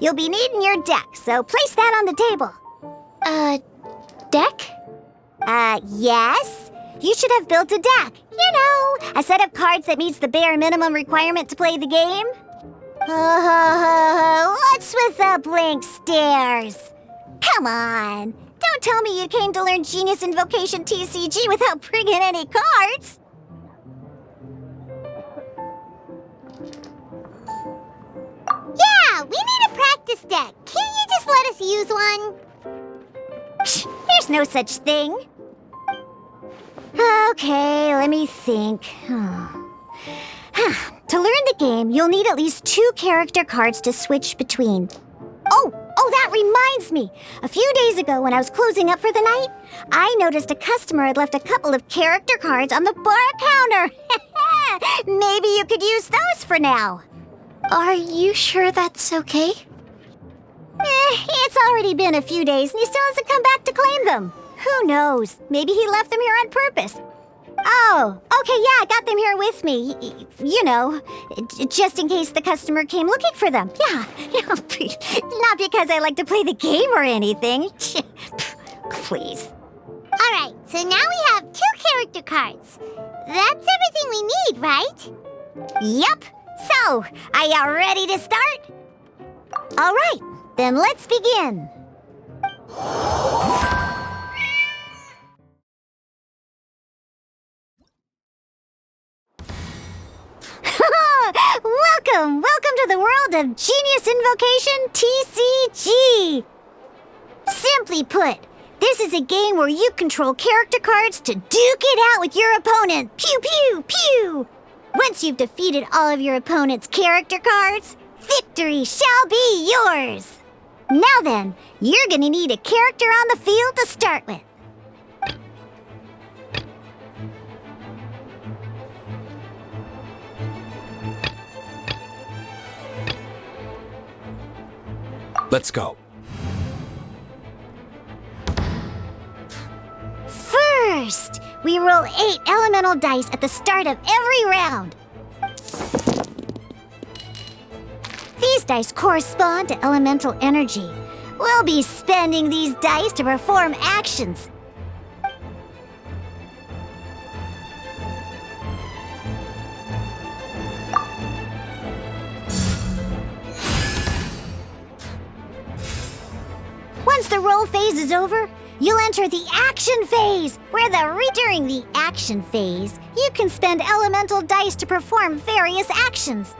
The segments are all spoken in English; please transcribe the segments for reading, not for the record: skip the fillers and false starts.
You'll be needing your deck, so place that on the table. Deck? Yes. You should have built a deck. You know, a set of cards that meets the bare minimum requirement to play the game. What's with the blank stares? Come on. Don't tell me you came to learn Genius Invocation TCG without bringing any cards. Yeah, we need a practice deck. Can't you just let us use one? Psh, there's no such thing. Okay, let me think. To learn the game, you'll need at least 2 character cards to switch between. Oh, that reminds me. A few days ago when I was closing up for the night, I noticed a customer had left a couple of character cards on the bar counter. Maybe you could use those for now. Are you sure that's okay? It's already been a few days and he still hasn't come back to claim them. Who knows? Maybe he left them here on purpose. Oh, okay, yeah, I got them here with me. You know, just in case the customer came looking for them. Yeah, not because I like to play the game or anything. Please. All right, so now we have 2 character cards. That's everything we need, right? Yep. So, are you ready to start? All right, then let's begin. Welcome to the world of Genius Invocation TCG. Simply put, this is a game where you control character cards to duke it out with your opponent. Pew, pew, pew. Once you've defeated all of your opponent's character cards, victory shall be yours. Now then, you're gonna need a character on the field to start with. Let's go. First, we roll 8 elemental dice at the start of every round. These dice correspond to elemental energy. We'll be spending these dice to perform actions. Once the roll phase is over, you'll enter the action phase, where during the action phase, you can spend elemental dice to perform various actions.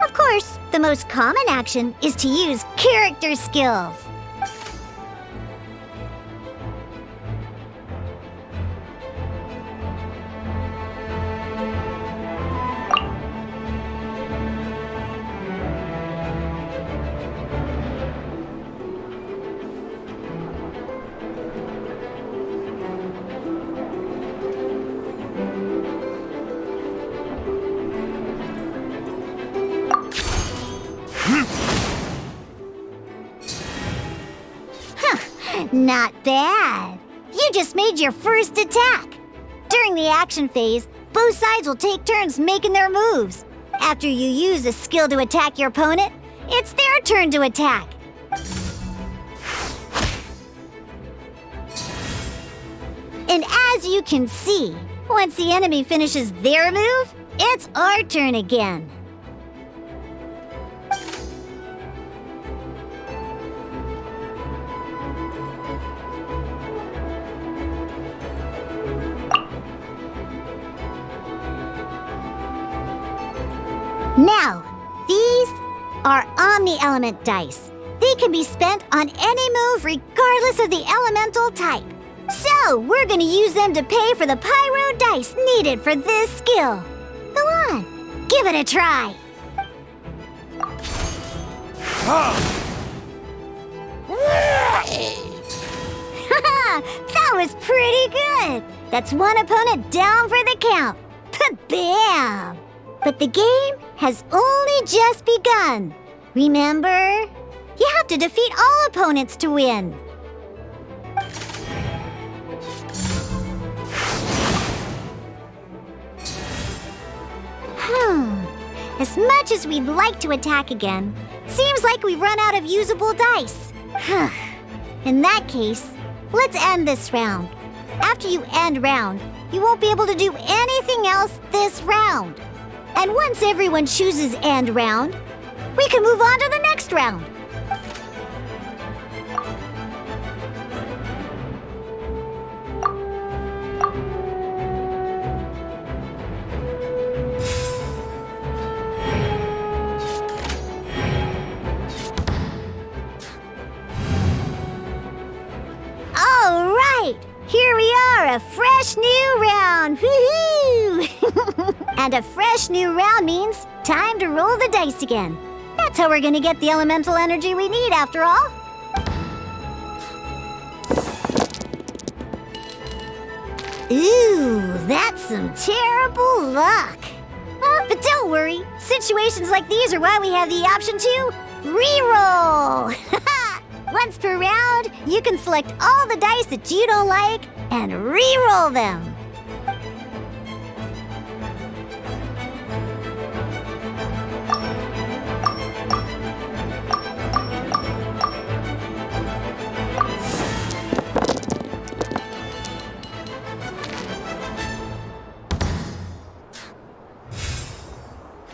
Of course, the most common action is to use character skills. Not bad. You just made your first attack. During the action phase, both sides will take turns making their moves. After you use a skill to attack your opponent, it's their turn to attack. And as you can see, once the enemy finishes their move, it's our turn again. Now, these are Omni-Element dice. They can be spent on any move regardless of the elemental type. So, we're gonna use them to pay for the pyro dice needed for this skill. Go on, give it a try. That was pretty good. That's one opponent down for the count. Bam! But the game has only just begun. Remember? You have to defeat all opponents to win. As much as we'd like to attack again, seems Seems like we've run out of usable dice. In that case, let's end this round. After you end round, you won't be able to do anything else this round. And once everyone chooses end round, we can move on to the next round. All right, here we are, a fresh new round. Woohoo! And a fresh new round means time to roll the dice again. That's how we're gonna get the elemental energy we need after all. Ooh, that's some terrible luck. But don't worry, situations like these are why we have the option to re-roll. Once per round, you can select all the dice that you don't like and re-roll them.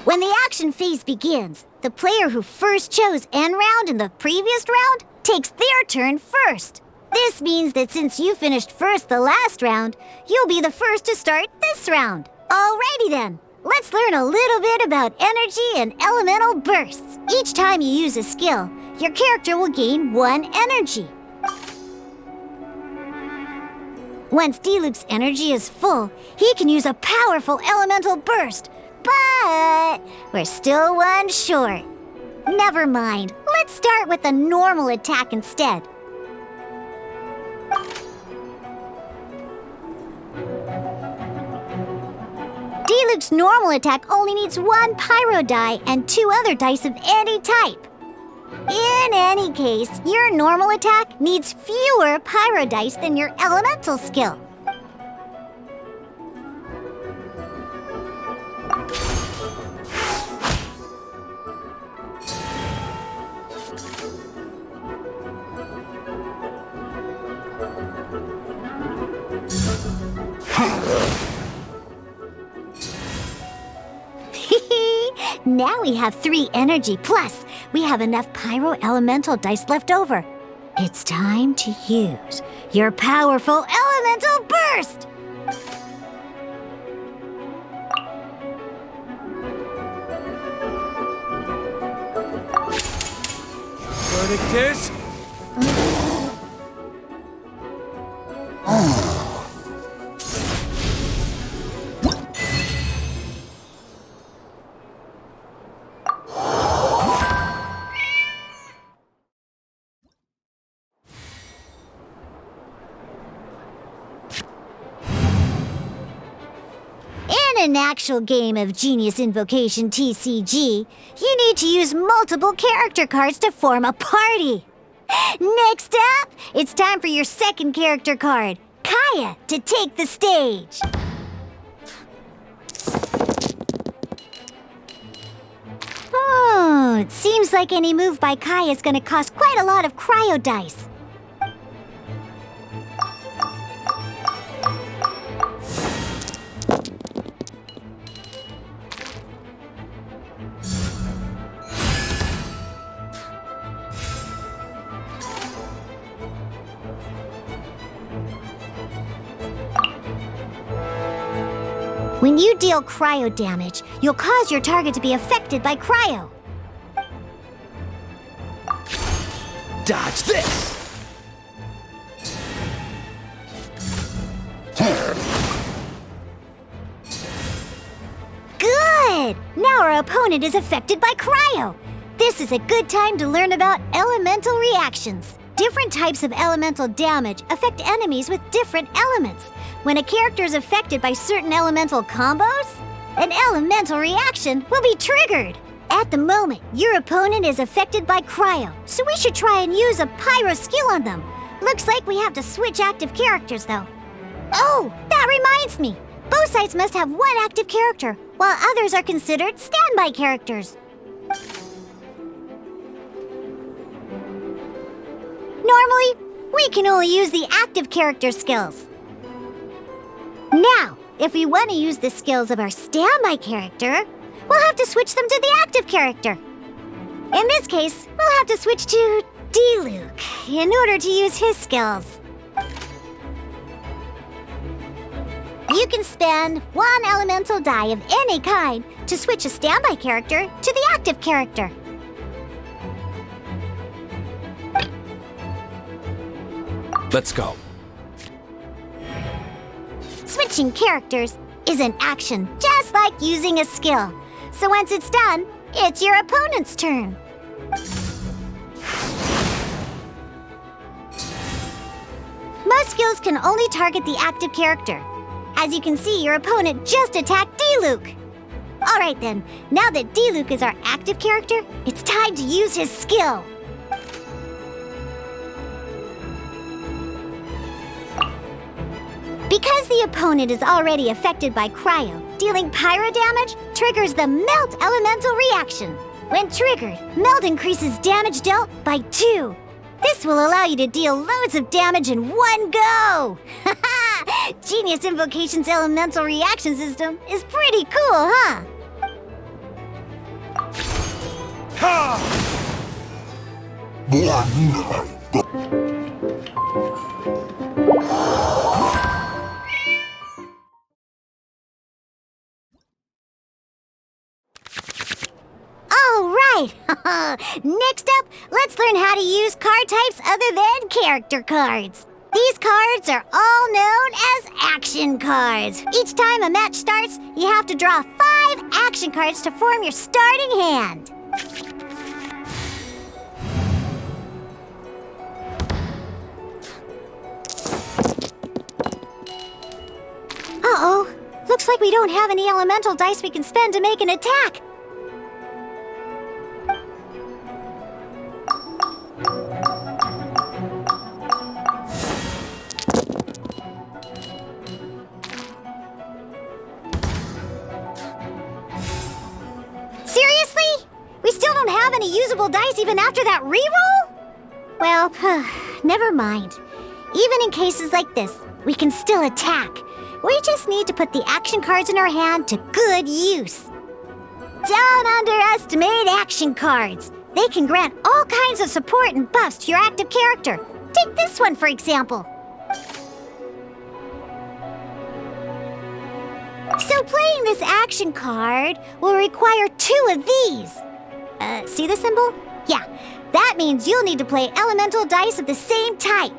When the action phase begins, the player who first chose end round in the previous round takes their turn first. This means that since you finished first the last round, you'll be the first to start this round. Alrighty then, let's learn a little bit about energy and elemental bursts. Each time you use a skill, your character will gain 1 energy. Once Diluc's energy is full, he can use a powerful elemental burst. But we're still 1 short. Never mind. Let's start with a normal attack instead. Diluc's normal attack only needs 1 pyro die and 2 other dice of any type. In any case, your normal attack needs fewer pyro dice than your elemental skill. Now we have 3 energy, plus we have enough pyro elemental dice left over. It's time to use your powerful elemental burst! Verdict is... In an actual game of Genius Invocation TCG, you need to use multiple character cards to form a party. Next up, it's time for your second character card, Kaya, to take the stage. Oh, it seems like any move by Kaya is going to cost quite a lot of cryo dice. When you deal cryo damage, you'll cause your target to be affected by cryo. Dodge this! Good! Now our opponent is affected by cryo. This is a good time to learn about elemental reactions. Different types of elemental damage affect enemies with different elements. When a character is affected by certain elemental combos, an elemental reaction will be triggered. At the moment, your opponent is affected by cryo, so we should try and use a pyro skill on them. Looks like we have to switch active characters, though. Oh, that reminds me. Both sides must have 1 active character, while others are considered standby characters. we can only use the active character skills. Now, if we want to use the skills of our standby character, we'll have to switch them to the active character. In this case, we'll have to switch to D-Luke in order to use his skills. You can spend one elemental die of any kind to switch a standby character to the active character. Let's go. Switching characters is an action, just like using a skill. So once it's done, it's your opponent's turn. Most skills can only target the active character. As you can see, your opponent just attacked D-Luke. Alright then, now that D-Luke is our active character, it's time to use his skill. Because the opponent is already affected by cryo, dealing pyro damage triggers the melt elemental reaction. When triggered, melt increases damage dealt by 2. This will allow you to deal loads of damage in one go! Haha! Genius Invocation's elemental reaction system is pretty cool, huh? Alright! Next up, let's learn how to use card types other than character cards. These cards are all known as action cards. Each time a match starts, you have to draw 5 action cards to form your starting hand. Uh-oh. Looks like we don't have any elemental dice we can spend to make an attack. Seriously? We still don't have any usable dice even after that reroll? Well, never mind. Even in cases like this, we can still attack. We just need to put the action cards in our hand to good use. Don't underestimate action cards. They can grant all kinds of support and buffs to your active character. Take this one, for example. So playing this action card will require 2 of these. See the symbol? Yeah, that means you'll need to play elemental dice of the same type.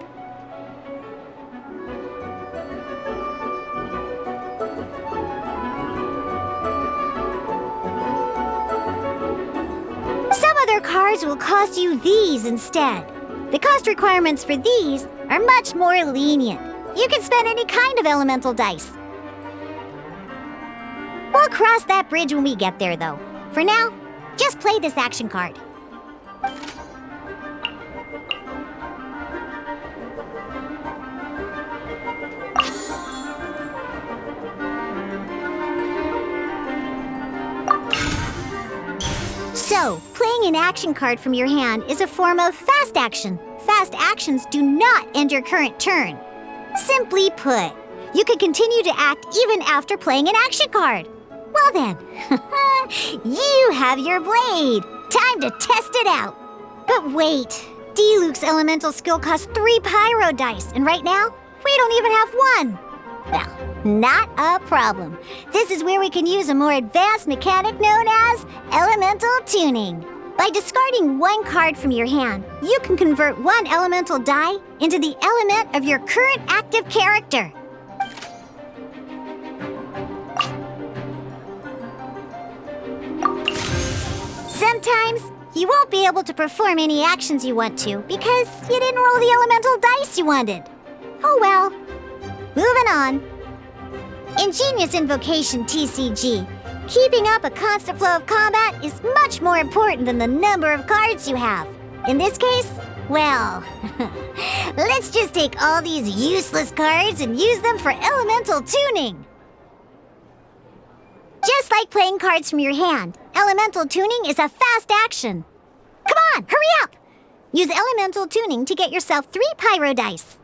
Some other cards will cost you these instead. The cost requirements for these are much more lenient. You can spend any kind of elemental dice. We'll cross that bridge when we get there, though. For now, just play this action card. So, playing an action card from your hand is a form of fast action. Fast actions do not end your current turn. Simply put, you can continue to act even after playing an action card. Well then, you have your blade. Time to test it out. But wait, D-Luke's elemental skill costs 3 pyro dice, and right now, we don't even have 1. Well, not a problem. This is where we can use a more advanced mechanic known as elemental tuning. By discarding 1 card from your hand, you can convert 1 elemental die into the element of your current active character. Sometimes, you won't be able to perform any actions you want to because you didn't roll the elemental dice you wanted. Oh well. Moving on. In Genius Invocation TCG, keeping up a constant flow of combat is much more important than the number of cards you have. In this case, well, let's just take all these useless cards and use them for elemental tuning. Just like playing cards from your hand, elemental tuning is a fast action. Come on, hurry up! Use elemental tuning to get yourself 3 pyro dice.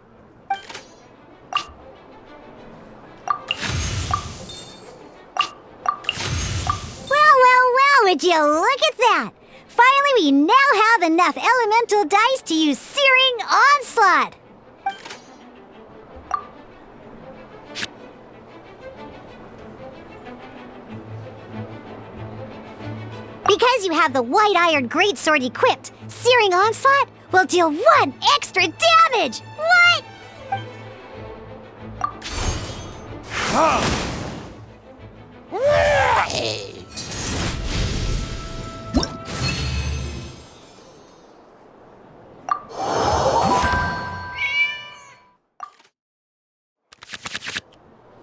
Well, would you look at that? Finally, we now have enough elemental dice to use Searing Onslaught. Because you have the White Iron Greatsword equipped, Searing Onslaught will deal 1 extra damage! What?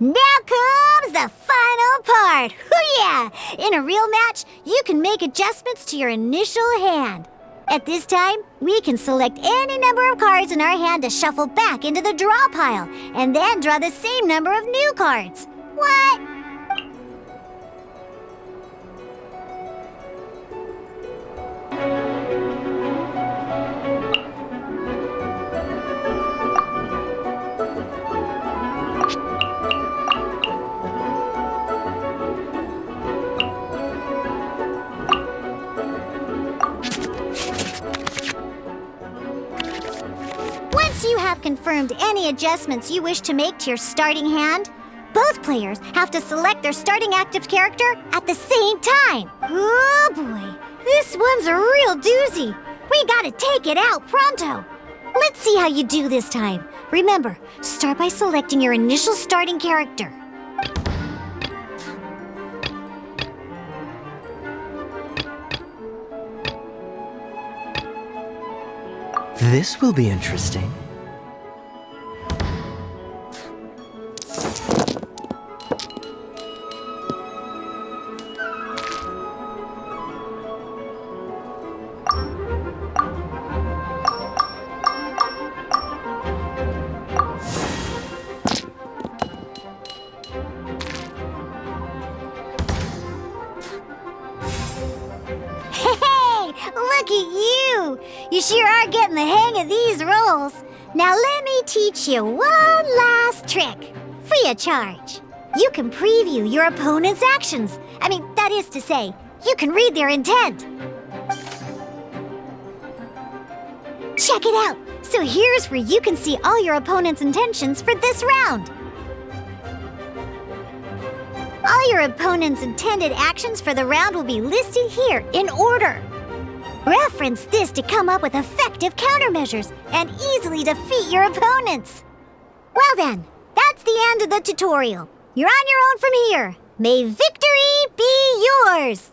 Now comes the final part! Hoo-yeah! In a real match, you can make adjustments to your initial hand. At this time, we can select any number of cards in our hand to shuffle back into the draw pile, and then draw the same number of new cards. What? Once you have confirmed any adjustments you wish to make to your starting hand, both players have to select their starting active character at the same time. Oh boy, this one's a real doozy. We gotta take it out pronto. Let's see how you do this time. Remember, start by selecting your initial starting character. This will be interesting. Look at you! You sure are getting the hang of these rolls. Now let me teach you one last trick. Free of charge. You can preview your opponent's actions. That is to say, you can read their intent. Check it out. So here's where you can see all your opponent's intentions for this round. All your opponent's intended actions for the round will be listed here in order. Reference this to come up with effective countermeasures and easily defeat your opponents. Well then, that's the end of the tutorial. You're on your own from here. May victory be yours!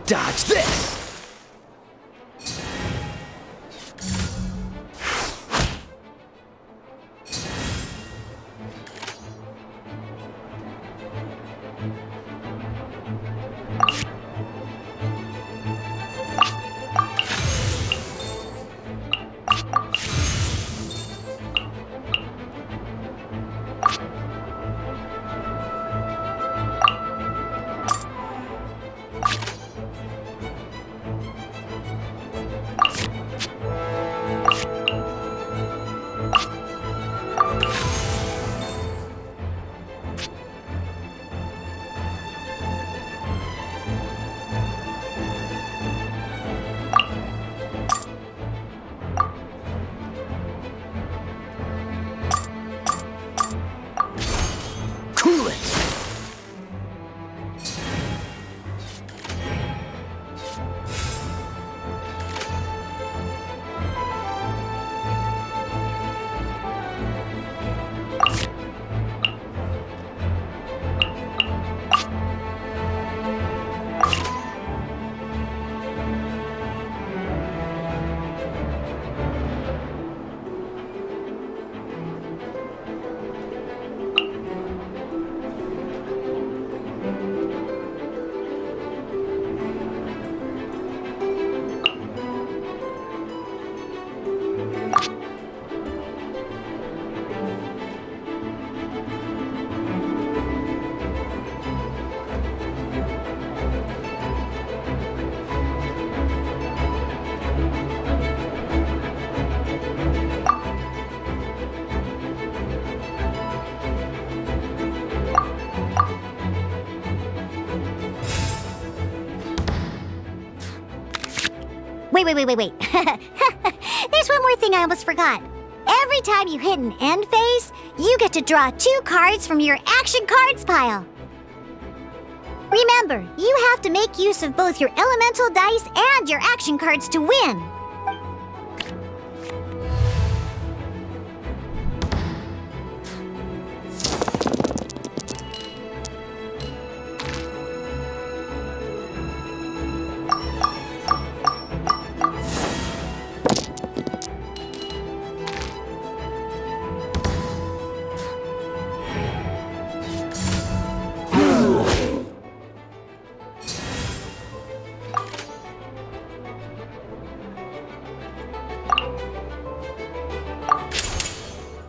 Dodge this! wait. There's one more thing I almost forgot. Every time you hit an end phase, you get to draw 2 cards from your action cards pile. Remember, you have to make use of both your elemental dice and your action cards to win.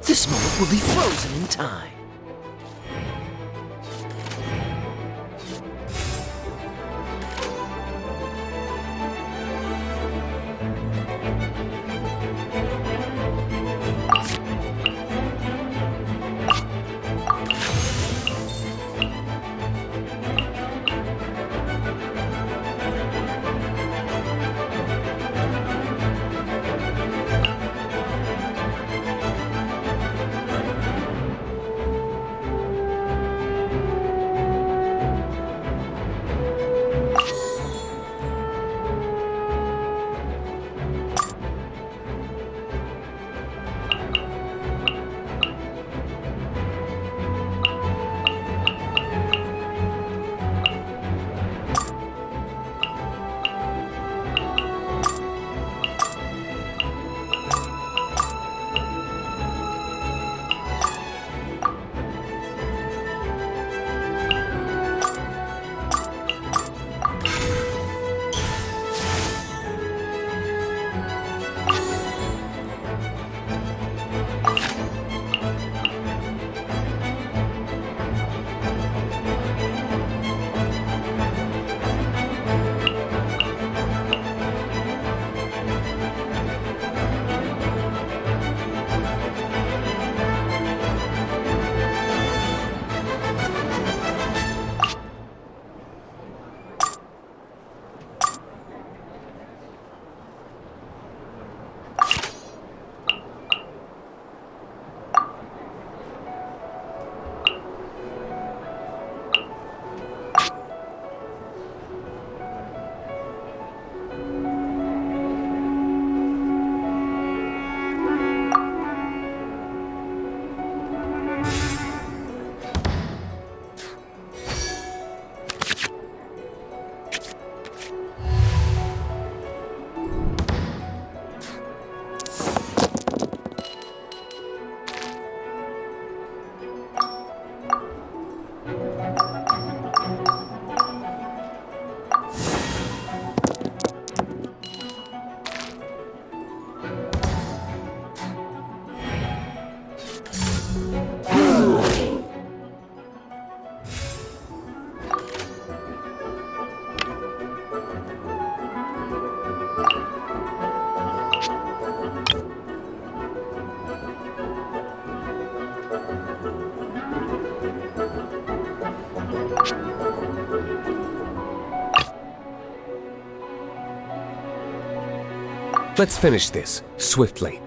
This moment will be frozen in time. Let's finish this swiftly.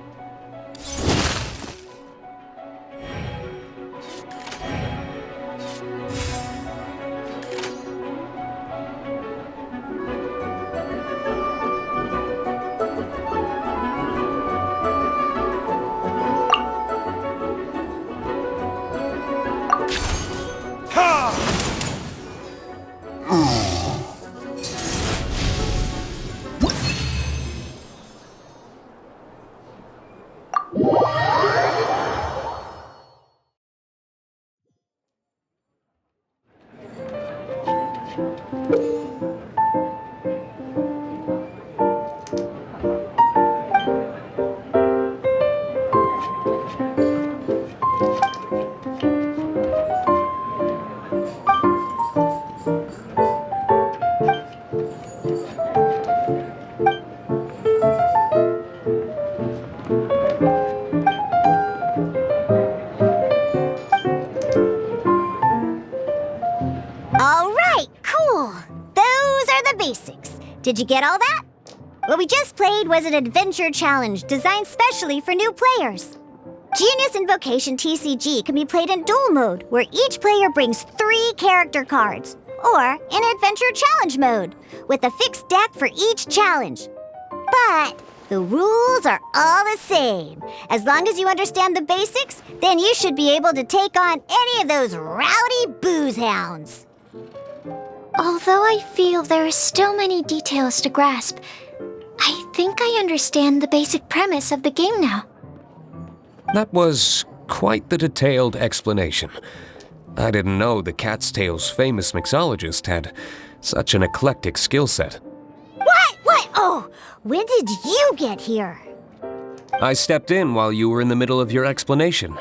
All right, cool. Those are the basics. Did you get all that? What we just played was an adventure challenge designed specially for new players. Genius Invocation TCG can be played in duel mode, where each player brings 3 character cards, or in adventure challenge mode, with a fixed deck for each challenge. But the rules are all the same. As long as you understand the basics, then you should be able to take on any of those rowdy booze hounds. Although I feel there are still many details to grasp, I think I understand the basic premise of the game now. That was quite the detailed explanation. I didn't know the Cat's Tail's famous mixologist had such an eclectic skill set. What? Oh, when did you get here? I stepped in while you were in the middle of your explanation.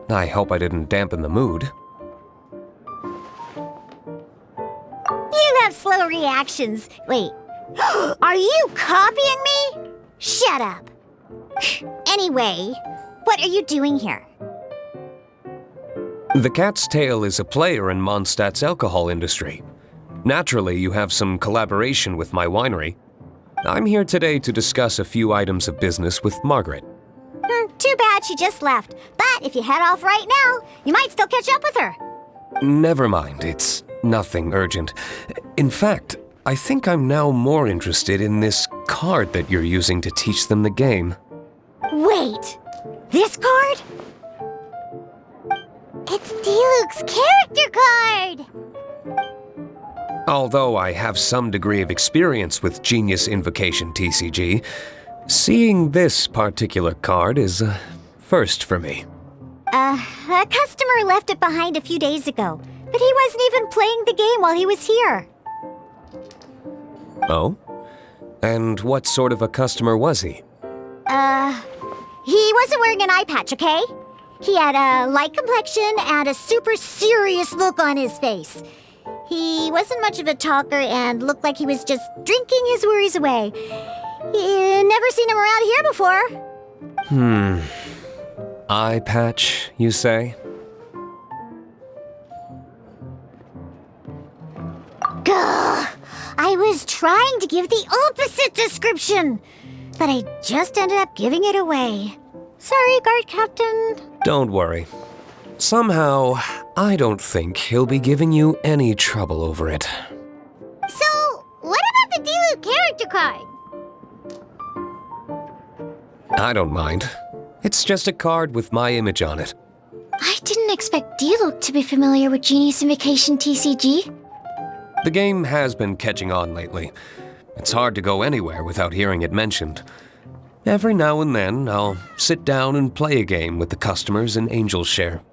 I hope I didn't dampen the mood. You have slow reactions. Wait, are you copying me? Shut up. Anyway, what are you doing here? The Cat's Tail is a player in Mondstadt's alcohol industry. Naturally, you have some collaboration with my winery. I'm here today to discuss a few items of business with Margaret. Too bad she just left. But if you head off right now, you might still catch up with her. Never mind, it's nothing urgent. In fact, I think I'm now more interested in this card that you're using to teach them the game. Wait, this card? It's Diluc's character card! Although I have some degree of experience with Genius Invocation TCG, seeing this particular card is a first for me. A customer left it behind a few days ago, but he wasn't even playing the game while he was here. Oh? And what sort of a customer was he? He wasn't wearing an eye patch, okay? He had a light complexion and a super serious look on his face. He wasn't much of a talker and looked like he was just drinking his worries away. Never seen him around here before. Eye patch, you say? Gah! I was trying to give the opposite description, but I just ended up giving it away. Sorry, guard captain. Don't worry. Somehow, I don't think he'll be giving you any trouble over it. So, what about the Diluc character card? I don't mind. It's just a card with my image on it. I didn't expect Diluc to be familiar with Genius Invocation TCG. The game has been catching on lately. It's hard to go anywhere without hearing it mentioned. Every now and then, I'll sit down and play a game with the customers in Angel's Share.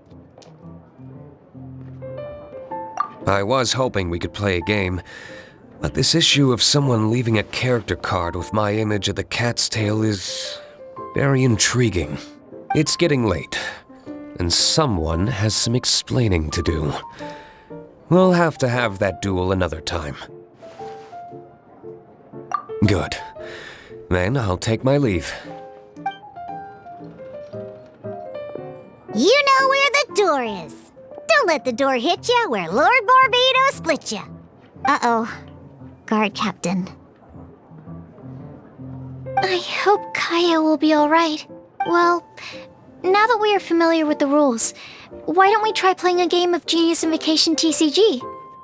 I was hoping we could play a game, but this issue of someone leaving a character card with my image of the Cat's Tail is very intriguing. It's getting late, and someone has some explaining to do. We'll have to have that duel another time. Good. Then I'll take my leave. You know where the door is. Don't let the door hit you where Lord Barbados split you. Uh-oh. Guard captain. I hope Kaya will be alright. Well, now that we are familiar with the rules, why don't we try playing a game of Genius Invocation TCG?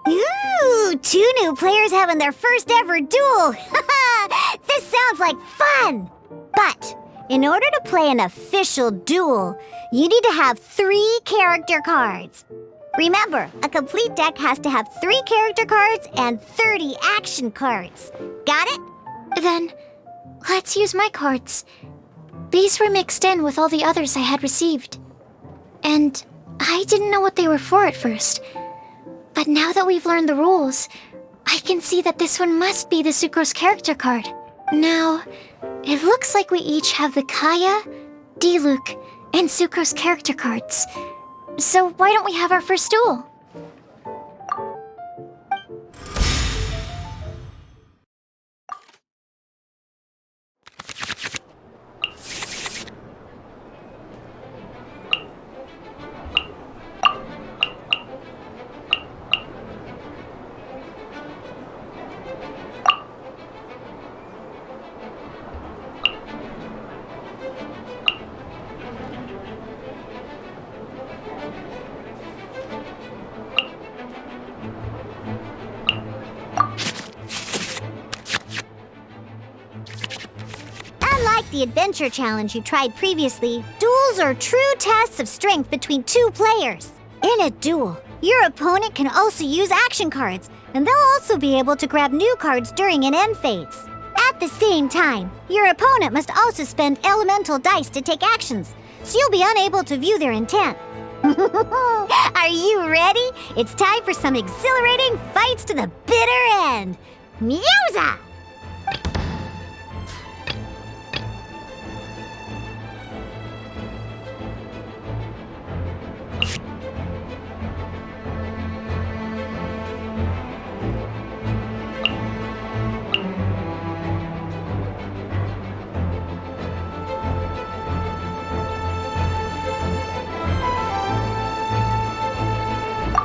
Ooh, 2 new players having their first ever duel. This sounds like fun. But in order to play an official duel, you need to have 3 character cards. Remember, a complete deck has to have 3 character cards and 30 action cards. Got it? Then, let's use my cards. These were mixed in with all the others I had received. And I didn't know what they were for at first. But now that we've learned the rules, I can see that this one must be the Sucrose character card. Now, it looks like we each have the Kaya, Diluc, and Sucrose character cards. So why don't we have our first duel? the adventure challenge you tried previously, duels are true tests of strength between two players. In a duel, your opponent can also use action cards, and they'll also be able to grab new cards during an end phase. At the same time, your opponent must also spend elemental dice to take actions, so you'll be unable to view their intent. Are you ready? It's time for some exhilarating fights to the bitter end. Musa!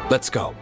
Let's go.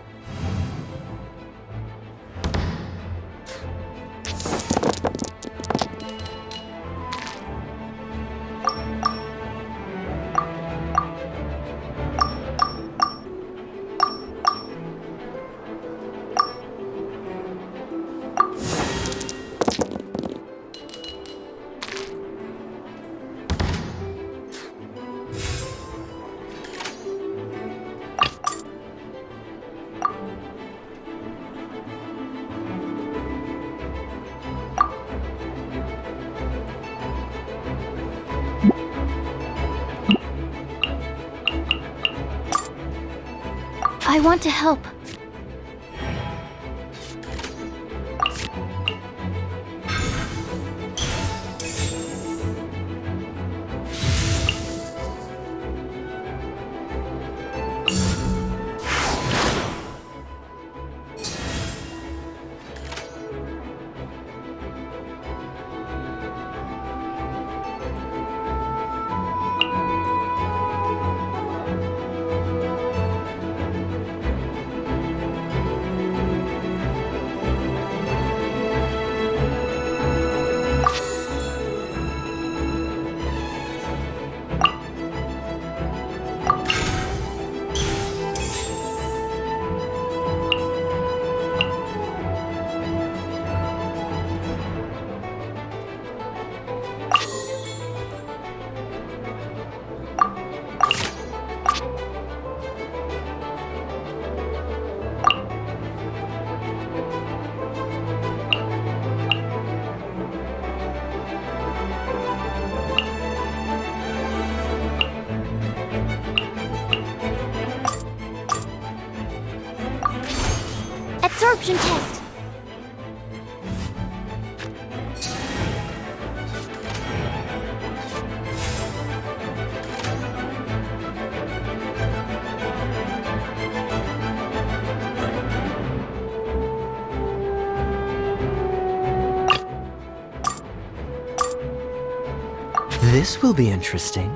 I want to help. Absorption test. This will be interesting.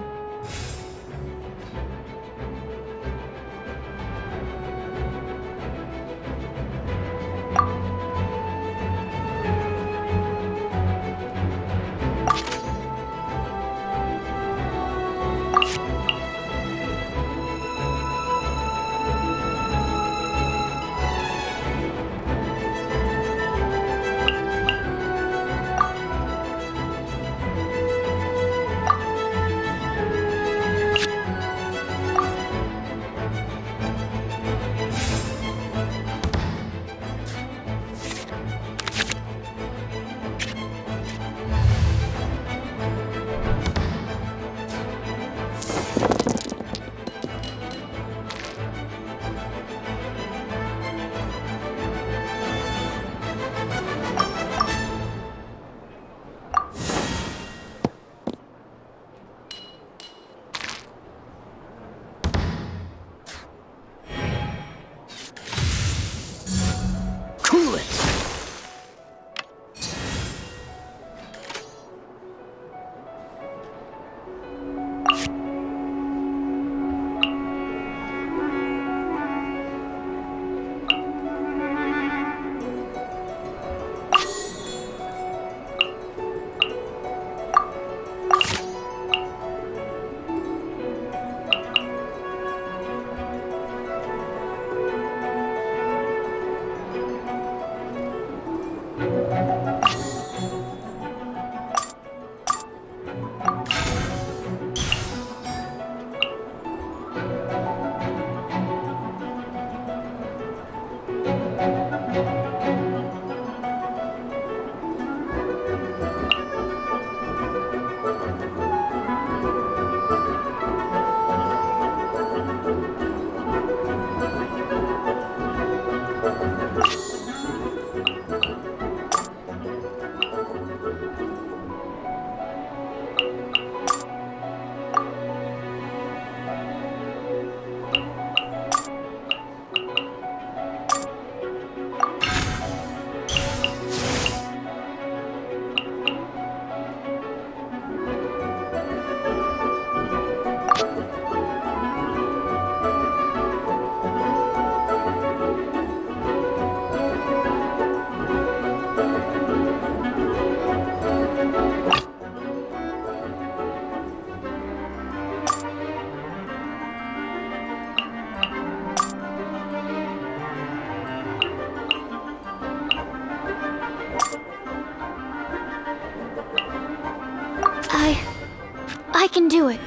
I can do it.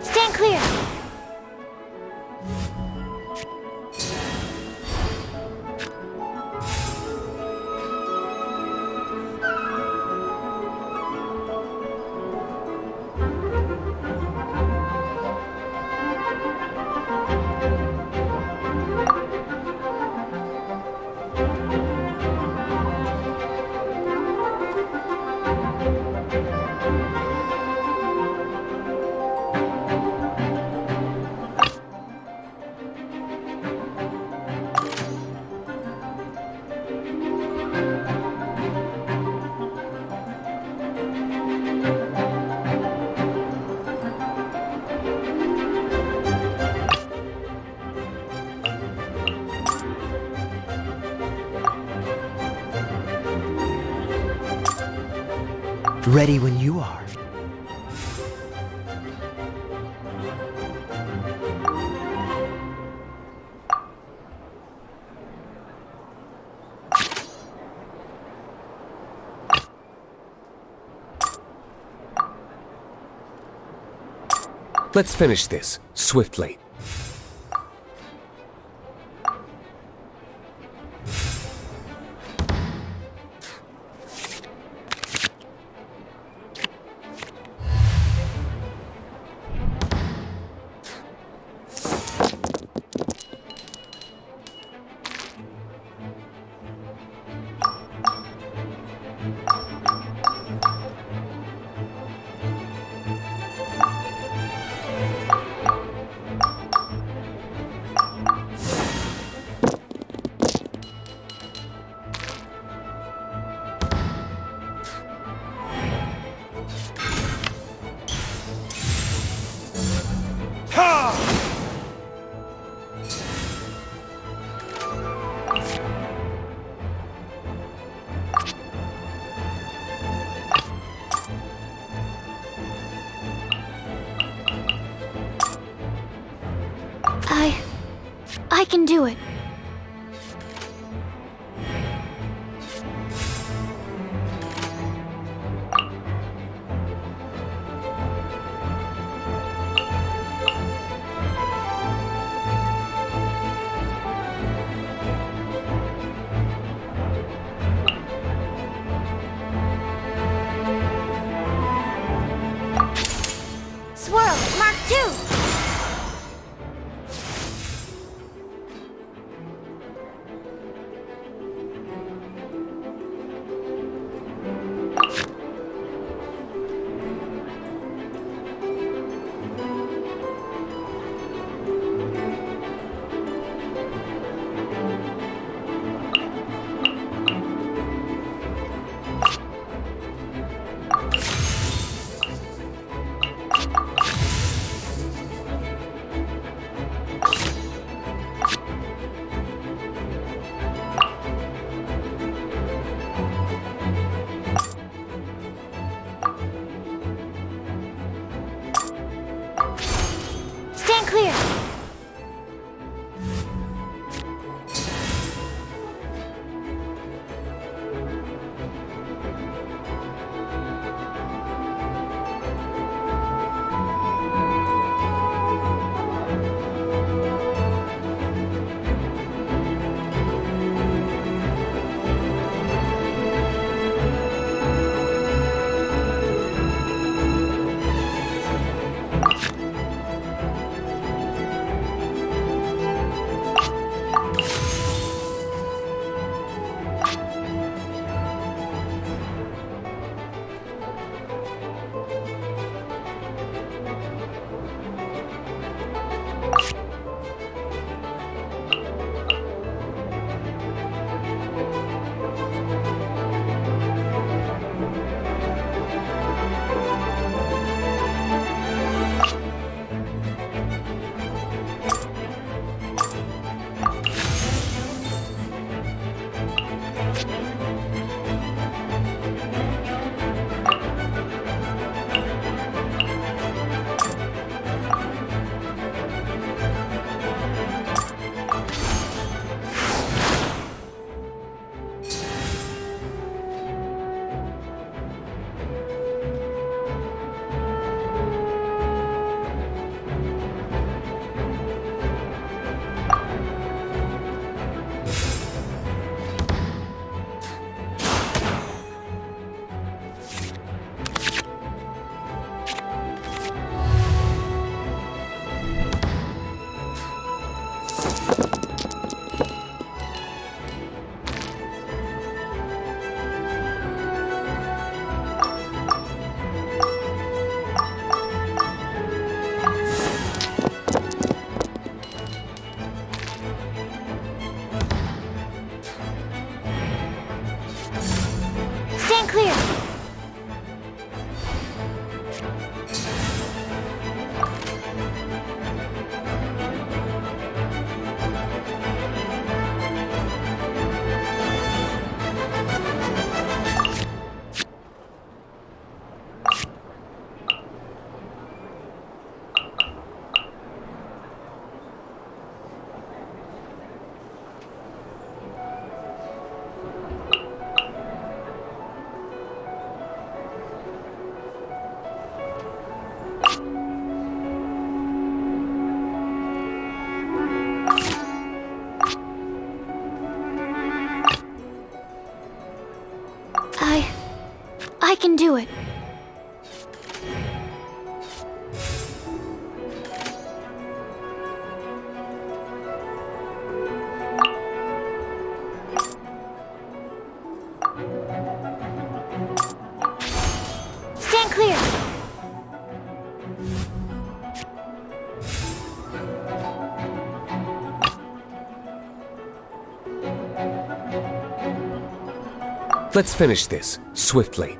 Stand clear. Ready when you are. Let's finish this, swiftly. I can do it. Swirl, Mark 2. clear. I can do it. Stand clear. Let's finish this, swiftly.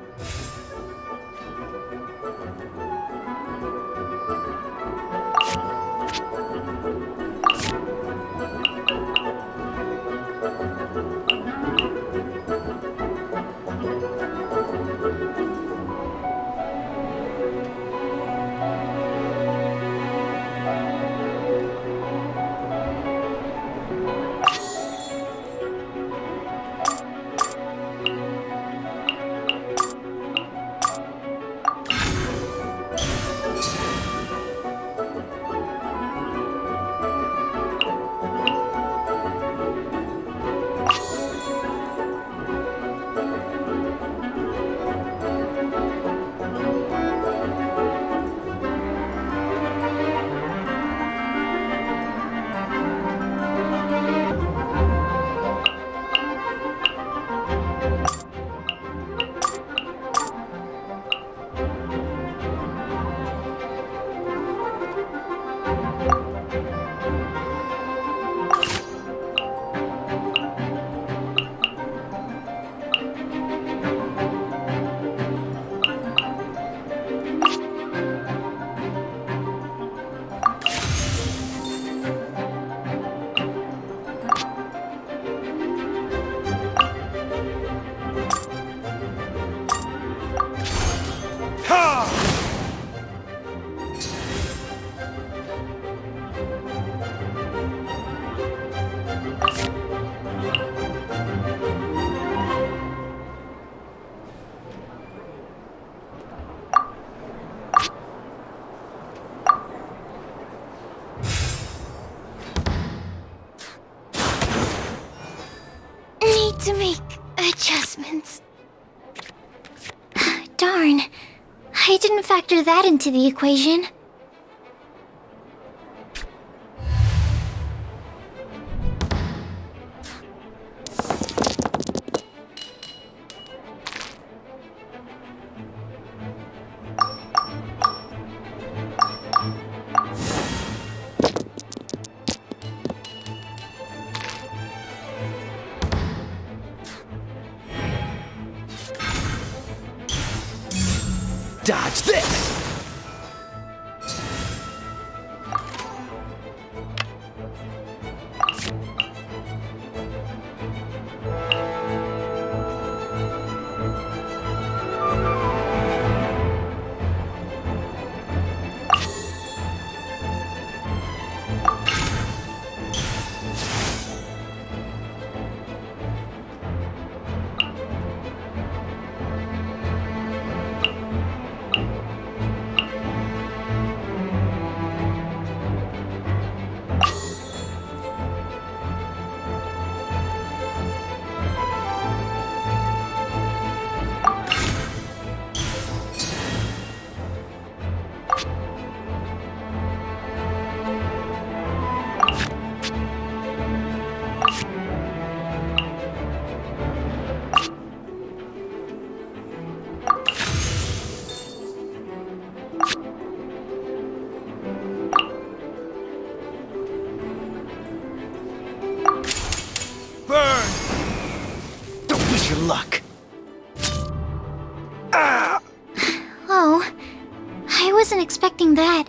To make adjustments. Darn, I didn't factor that into the equation. Dodge this! Burn! Don't lose your luck. wasn't expecting that.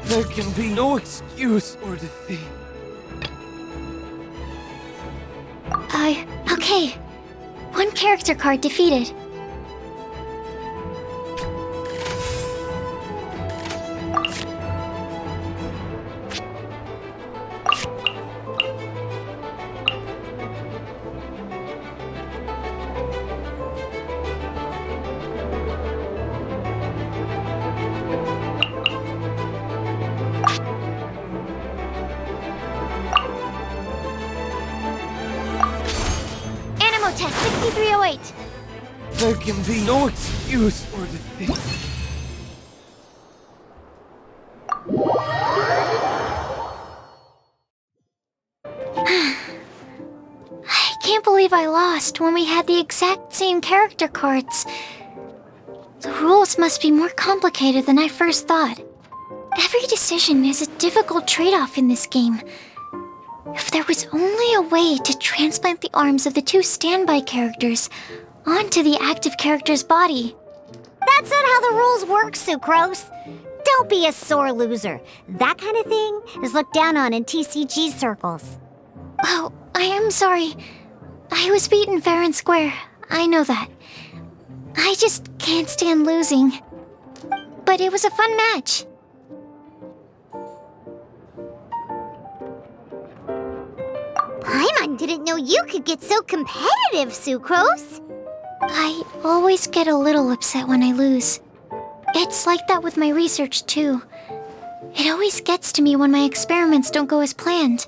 There can be no excuse or defeat. Okay. One character card defeated. Test 6308. There can be no excuse or defeat. I can't believe I lost when we had the exact same character cards. The rules must be more complicated than I first thought. Every decision is a difficult trade-off in this game. If there was only a way to transplant the arms of the two standby characters onto the active character's body. That's not how the rules work, Sucrose. Don't be a sore loser. That kind of thing is looked down on in TCG circles. Oh, I am sorry. I was beaten fair and square. I know that. I just can't stand losing. But it was a fun match. Paimon didn't know you could get so competitive, Sucrose. I always get a little upset when I lose. It's like that with my research, too. It always gets to me when my experiments don't go as planned.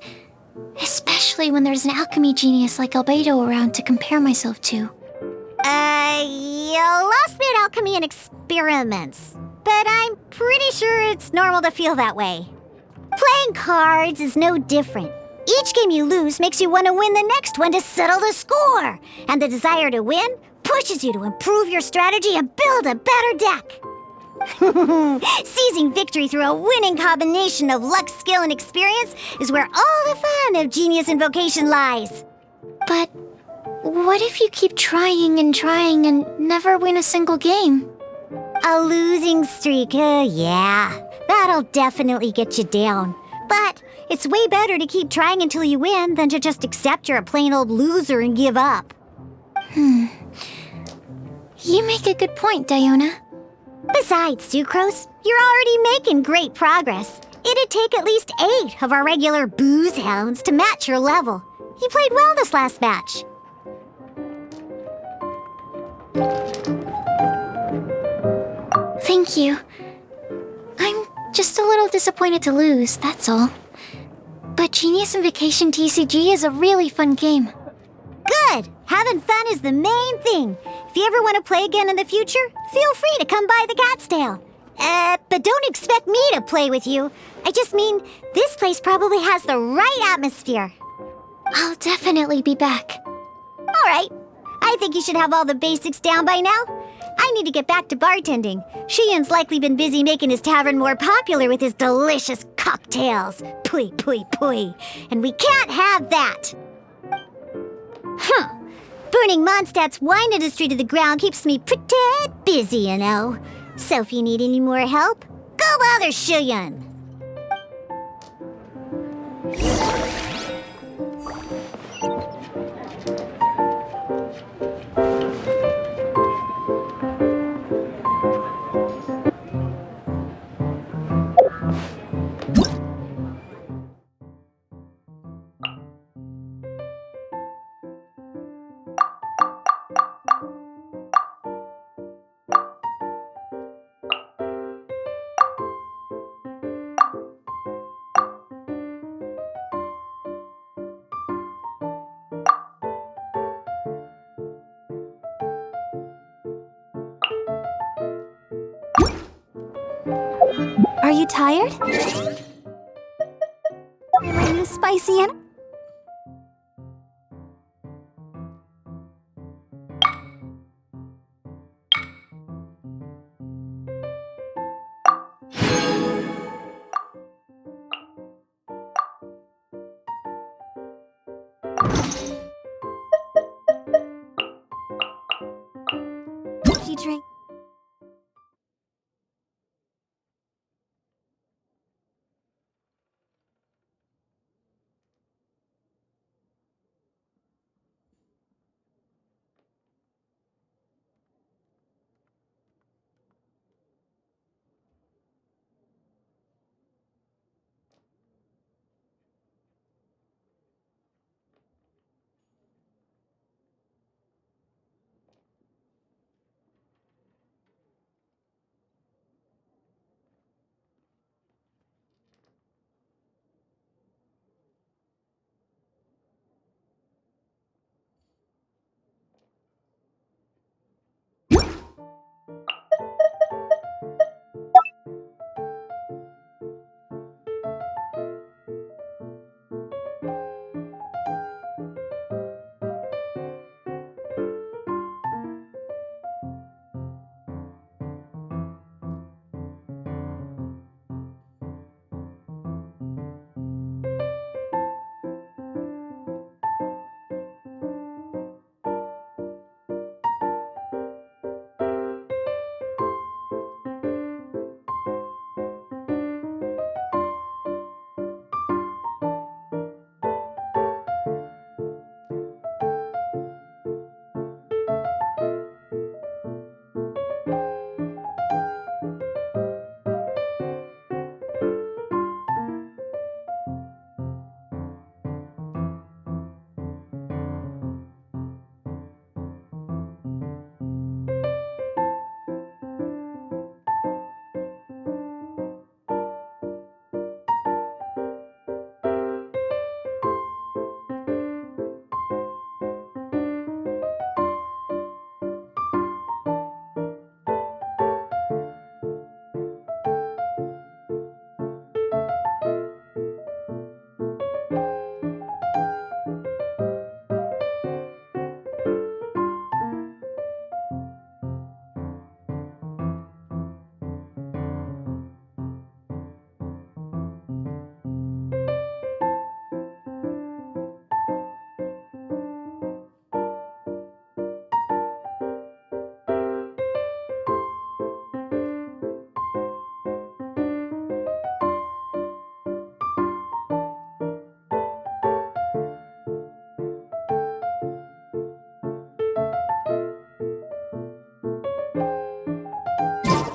Especially when there's an alchemy genius like Albedo around to compare myself to. You lost me at alchemy and experiments. But I'm pretty sure it's normal to feel that way. Playing cards is no different. Each game you lose makes you want to win the next one to settle the score. And the desire to win pushes you to improve your strategy and build a better deck. Seizing victory through a winning combination of luck, skill, and experience is where all the fun of Genius Invocation lies. But what if you keep trying and never win a single game? A losing streak, yeah. That'll definitely get you down. But it's way better to keep trying until you win than to just accept you're a plain old loser and give up. You make a good point, Diona. Besides, Sucrose, you're already making great progress. It'd take at least 8 of our regular booze hounds to match your level. You played well this last match. Thank you. I'm just a little disappointed to lose, that's all. But Genius Invocation TCG is a really fun game. Good! Having fun is the main thing. If you ever want to play again in the future, feel free to come by the Cat's Tail. But don't expect me to play with you. I just mean, this place probably has the right atmosphere. I'll definitely be back. All right. I think you should have all the basics down by now. I need to get back to bartending. Shiyan's likely been busy making his tavern more popular with his delicious cocktails. Pui, pui, pui. And we can't have that. Burning Mondstadt's wine industry to the ground keeps me pretty busy, you know. So if you need any more help, go bother Shiyan. Are you tired? My new spicy and drink.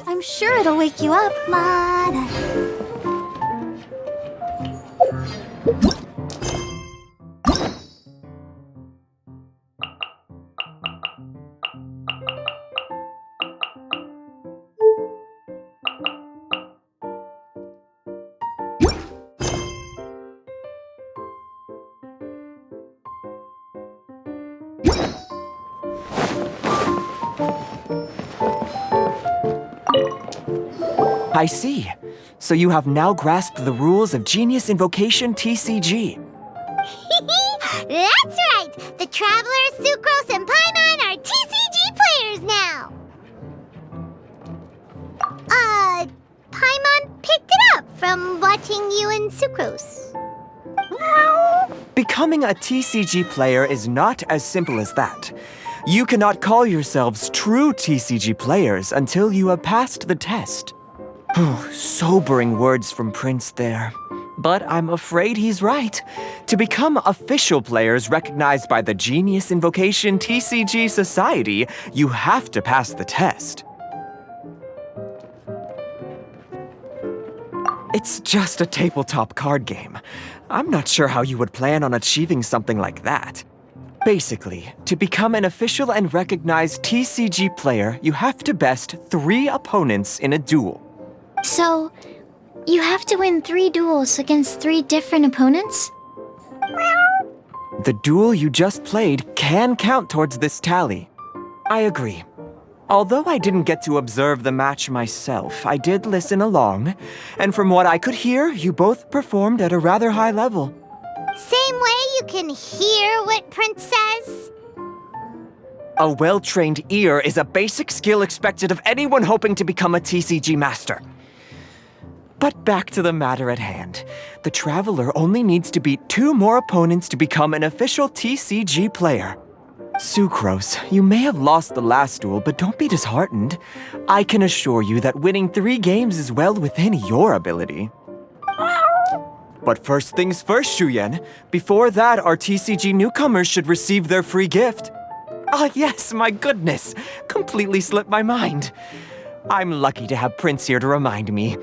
I'm sure it'll wake you up, Mada. I see. So you have now grasped the rules of Genius Invocation TCG. That's right! The Travelers, Sucrose, and Paimon are TCG players now! Paimon picked it up from watching you and Sucrose. Becoming a TCG player is not as simple as that. You cannot call yourselves true TCG players until you have passed the test. Sobering words from Prince there. But I'm afraid he's right. To become official players recognized by the Genius Invocation TCG Society, you have to pass the test. It's just a tabletop card game. I'm not sure how you would plan on achieving something like that. Basically, to become an official and recognized TCG player, you have to best 3 opponents in a duel. So, you have to win 3 duels against 3 different opponents? The duel you just played can count towards this tally. I agree. Although I didn't get to observe the match myself, I did listen along, and from what I could hear, you both performed at a rather high level. Same way you can hear what Prince says? A well-trained ear is a basic skill expected of anyone hoping to become a TCG master. But back to the matter at hand. The Traveler only needs to beat 2 more opponents to become an official TCG player. Sucrose, you may have lost the last duel, but don't be disheartened. I can assure you that winning 3 games is well within your ability. But first things first, Shuyen. Before that, our TCG newcomers should receive their free gift. Ah, yes, my goodness. Completely slipped my mind. I'm lucky to have Prince here to remind me.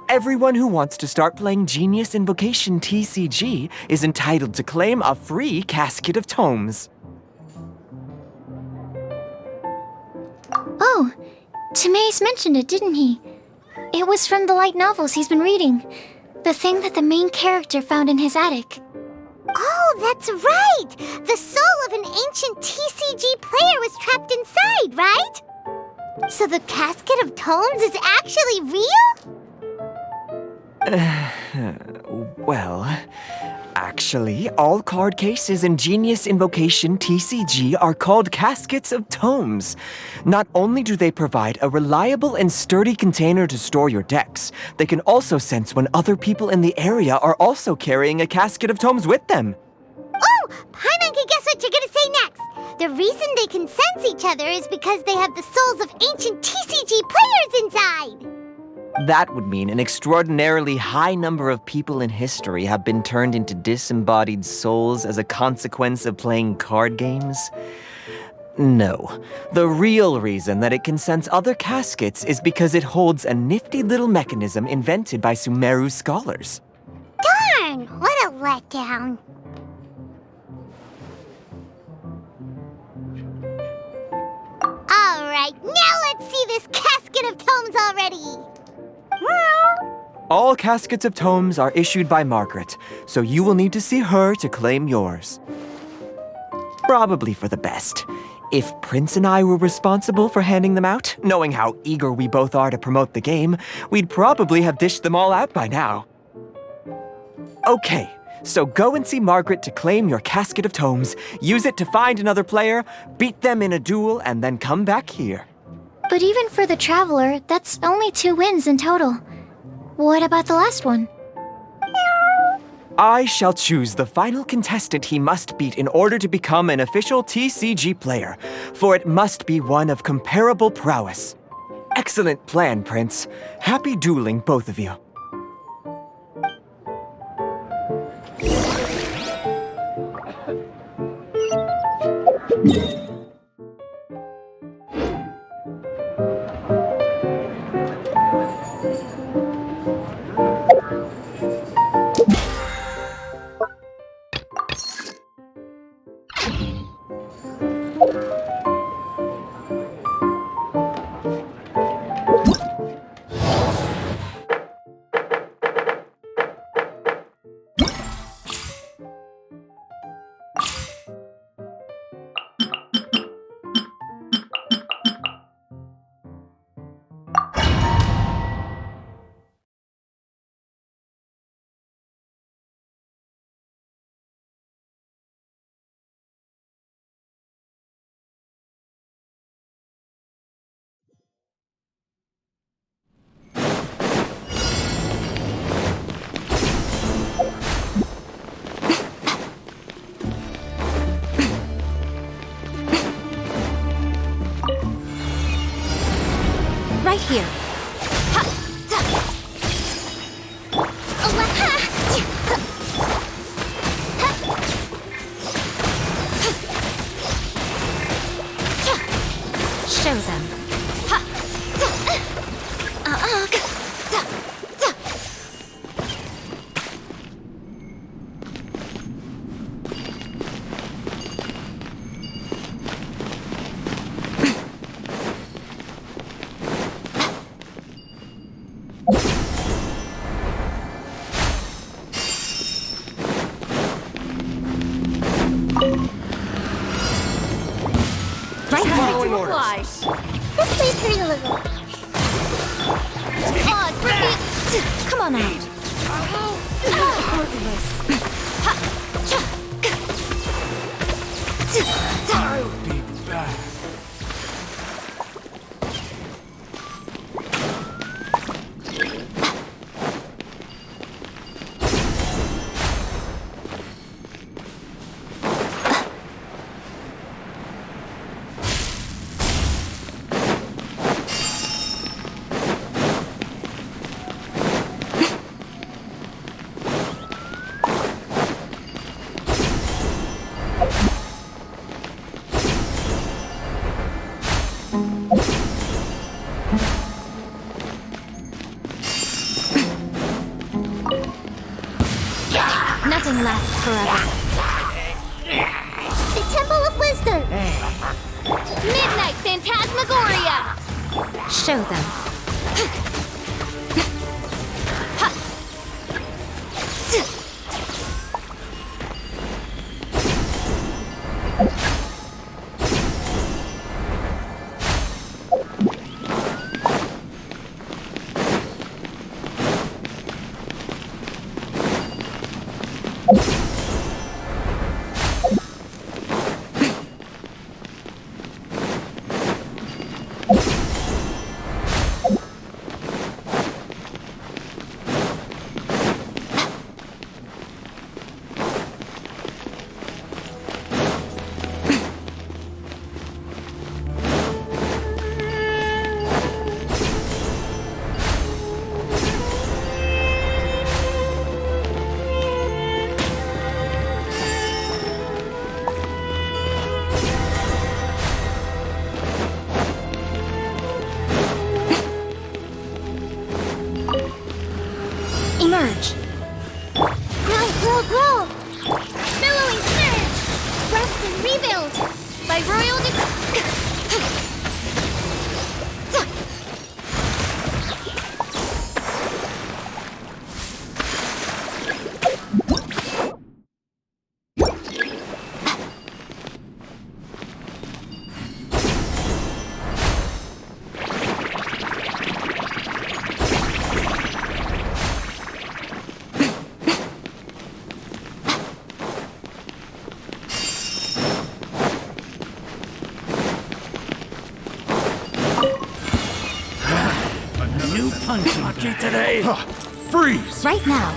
Everyone who wants to start playing Genius Invocation TCG is entitled to claim a free casket of tomes. Oh, Timaeus mentioned it, didn't he? It was from the light novels he's been reading. The thing that the main character found in his attic. Oh, that's right! The soul of an ancient TCG player was trapped inside, right? So the casket of tomes is actually real? Well, actually, all card cases in Genius Invocation TCG are called caskets of tomes. Not only do they provide a reliable and sturdy container to store your decks, they can also sense when other people in the area are also carrying a casket of tomes with them. Oh, Paimon can guess what you're gonna say next. The reason they can sense each other is because they have the souls of ancient TCG players inside. That would mean an extraordinarily high number of people in history have been turned into disembodied souls as a consequence of playing card games. No, the real reason that it can sense other caskets is because it holds a nifty little mechanism invented by Sumeru scholars. Darn, what a letdown. All right, now let's see this casket of tomes already. All caskets of tomes are issued by Margaret, so you will need to see her to claim yours. Probably for the best. If Prince and I were responsible for handing them out, knowing how eager we both are to promote the game, we'd probably have dished them all out by now. Okay, so go and see Margaret to claim your casket of tomes, use it to find another player, beat them in a duel, and then come back here. But even for the Traveler, that's only 2 wins in total. What about the last one? I shall choose the final contestant he must beat in order to become an official TCG player, for it must be one of comparable prowess. Excellent plan, Prince. Happy dueling, both of you. Right here. Show them. Right here. Following orders. This place hurts a little. Odds, repeat. Come on out. I'll be back. Nothing lasts forever. The Temple of Wisdom. Midnight Phantasmagoria. Show them. Emerge. Grow. Billowing surge. Rest and rebuild. By royal New punching bag today. Freeze! Right now.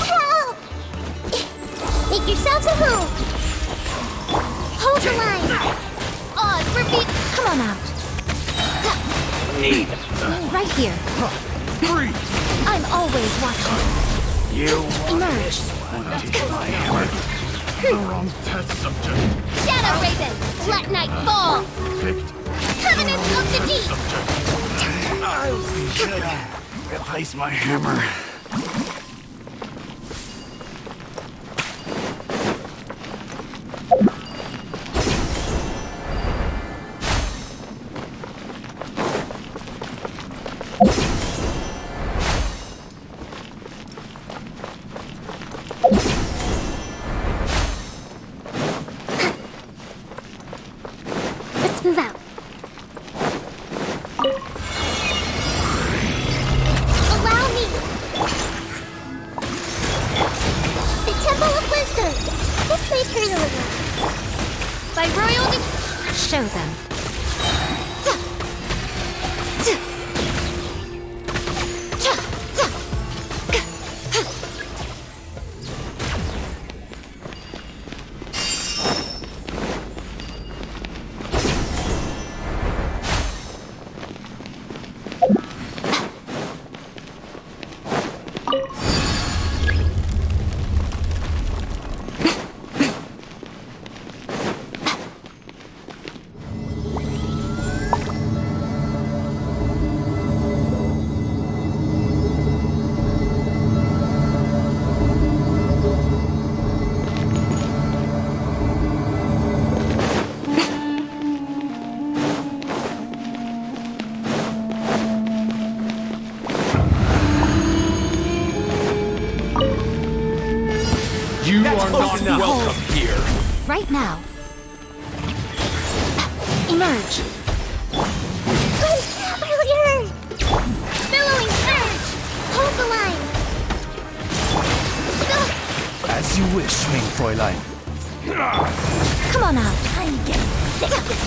Help! Make yourselves a move. Hold the line. Oz, repeat. Come on out. Need. Right here. Freeze! I'm always watching. You Emerge. my hammer. The wrong test subject. Shadow Raven, let night fall. Picked Covenant of the Deep. subject. I'll be back. Replace my hammer. Let's move out. Allow me. The Temple of Wisdom. This way through the river. By royal Show them. You are not welcome here. Right now. Emerge. Earlier! Billowing surge. Hold the line. As you wish, mein Fräulein. Come on out. I'm getting sick of this.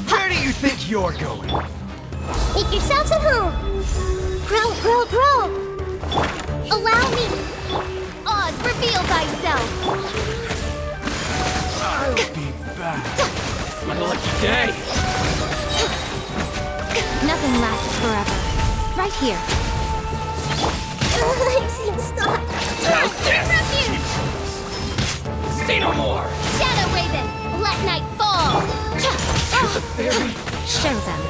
Where do you think you're going? Make yourselves at home. Grow. Allow me. Oz, reveal thyself. I'll be back. My lucky day. Nothing lasts forever. Right here. Stop. Refuge. Say no more. Shadow Raven, let night fall. Show them.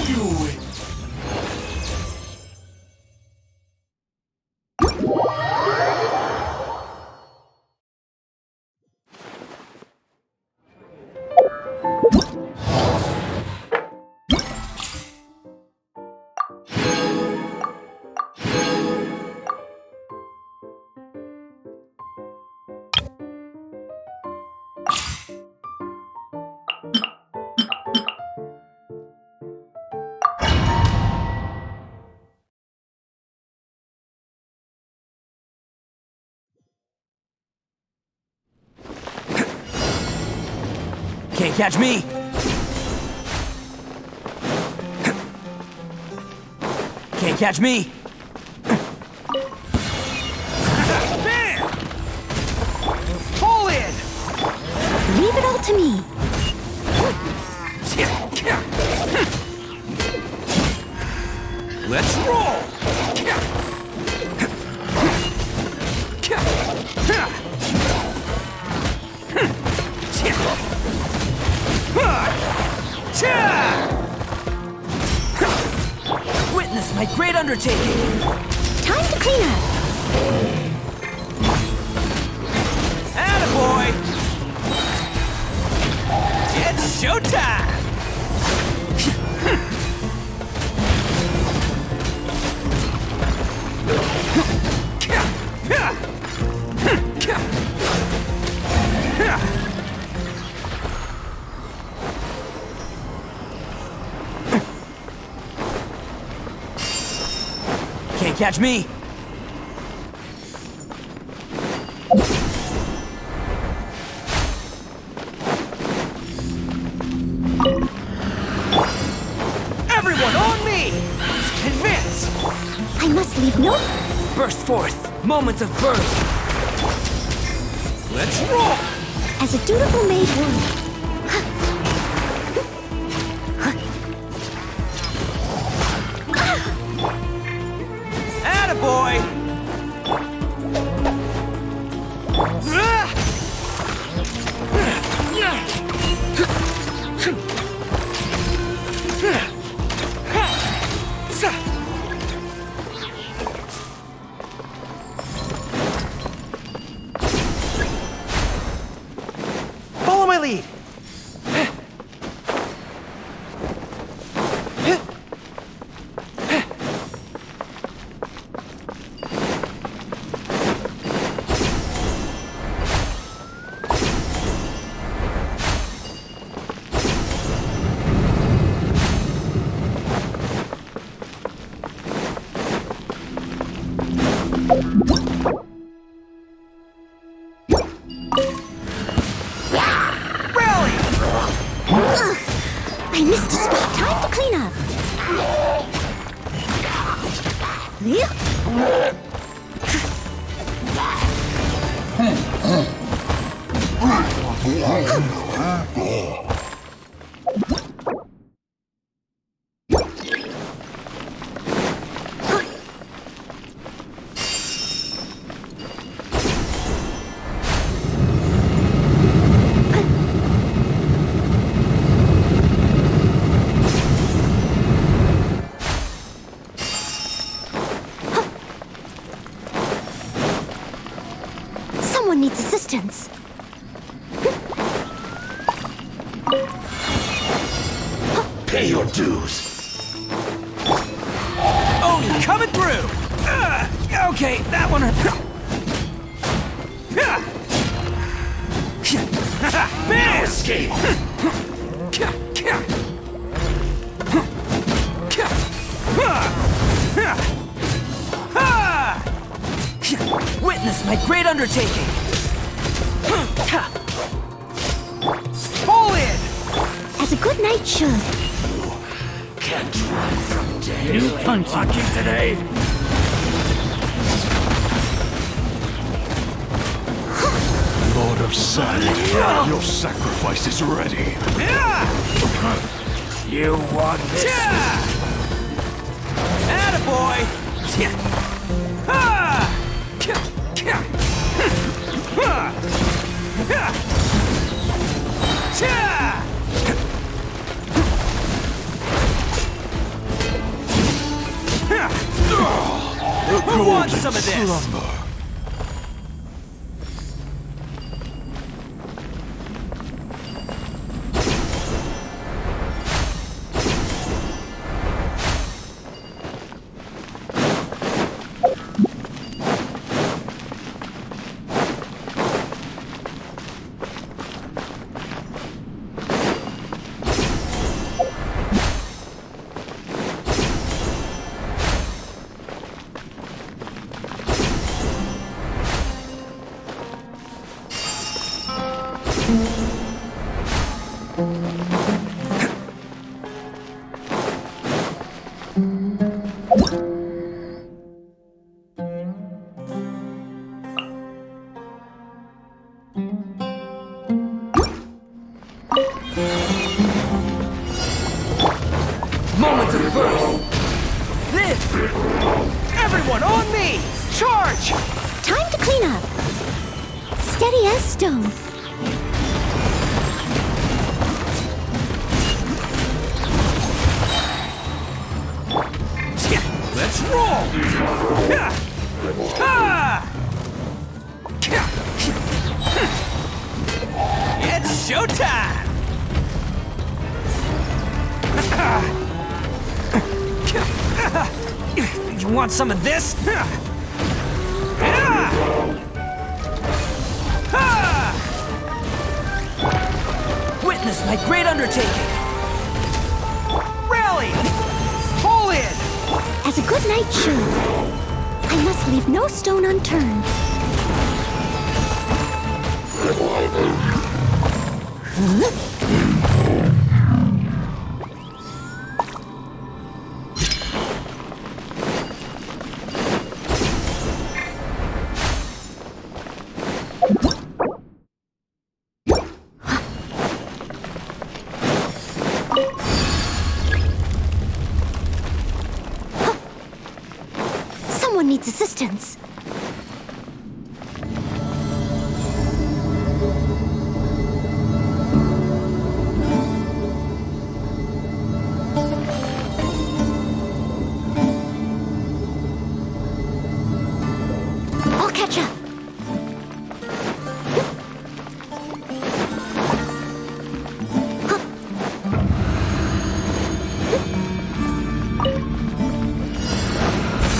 Do it. Can't catch me! Can't catch me! Bam! Pull in! Leave it all to me. Let's roll! Witness my great undertaking! Time to clean up. Attaboy! It's showtime! Can't catch me! Everyone on me! Advance! I must leave no... Burst forth! Moments of birth! Let's roll! As a dutiful maid would. Attaboy! Follow my lead! I missed a spot. Time to clean up. Someone needs assistance. Pay your dues. Coming through! Okay, that one... Bam! Escape! Witness my great undertaking! Fall in! As a good knight should. Can't run from day. You punching today? Lord of Sand, your sacrifice is ready. You want this? Attaboy! Who wants some of this? Moment of birth! This! Everyone on me! Charge! Time to clean up. Steady as stone. Let's roll! It's showtime! You want some of this? Witness my great undertaking! Rally! Pull in! As a good knight should. I must leave no stone unturned. Someone needs assistance. I'll catch up.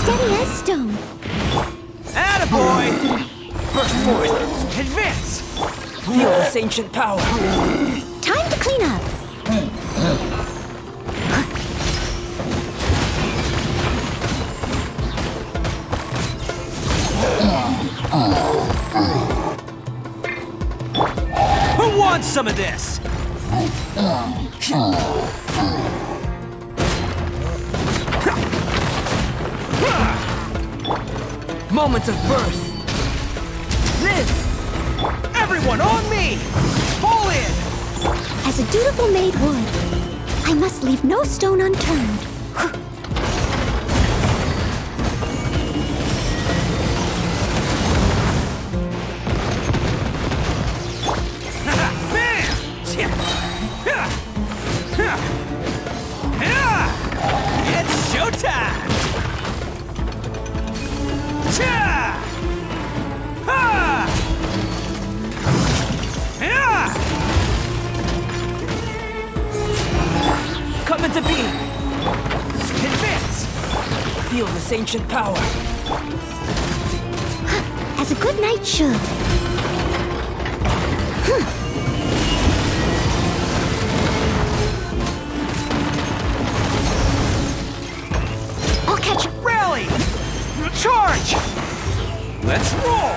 Steady as stone. Attaboy! Burst forth! Advance! Feel this ancient power! Time to clean up. Who wants some of this? Moment of birth! Live! Everyone on me! Fall in! As a dutiful maid would, I must leave no stone unturned. It's showtime! Coming to be! feel this ancient power. As a good knight should. I'll catch you. Rally! Charge! Let's roll!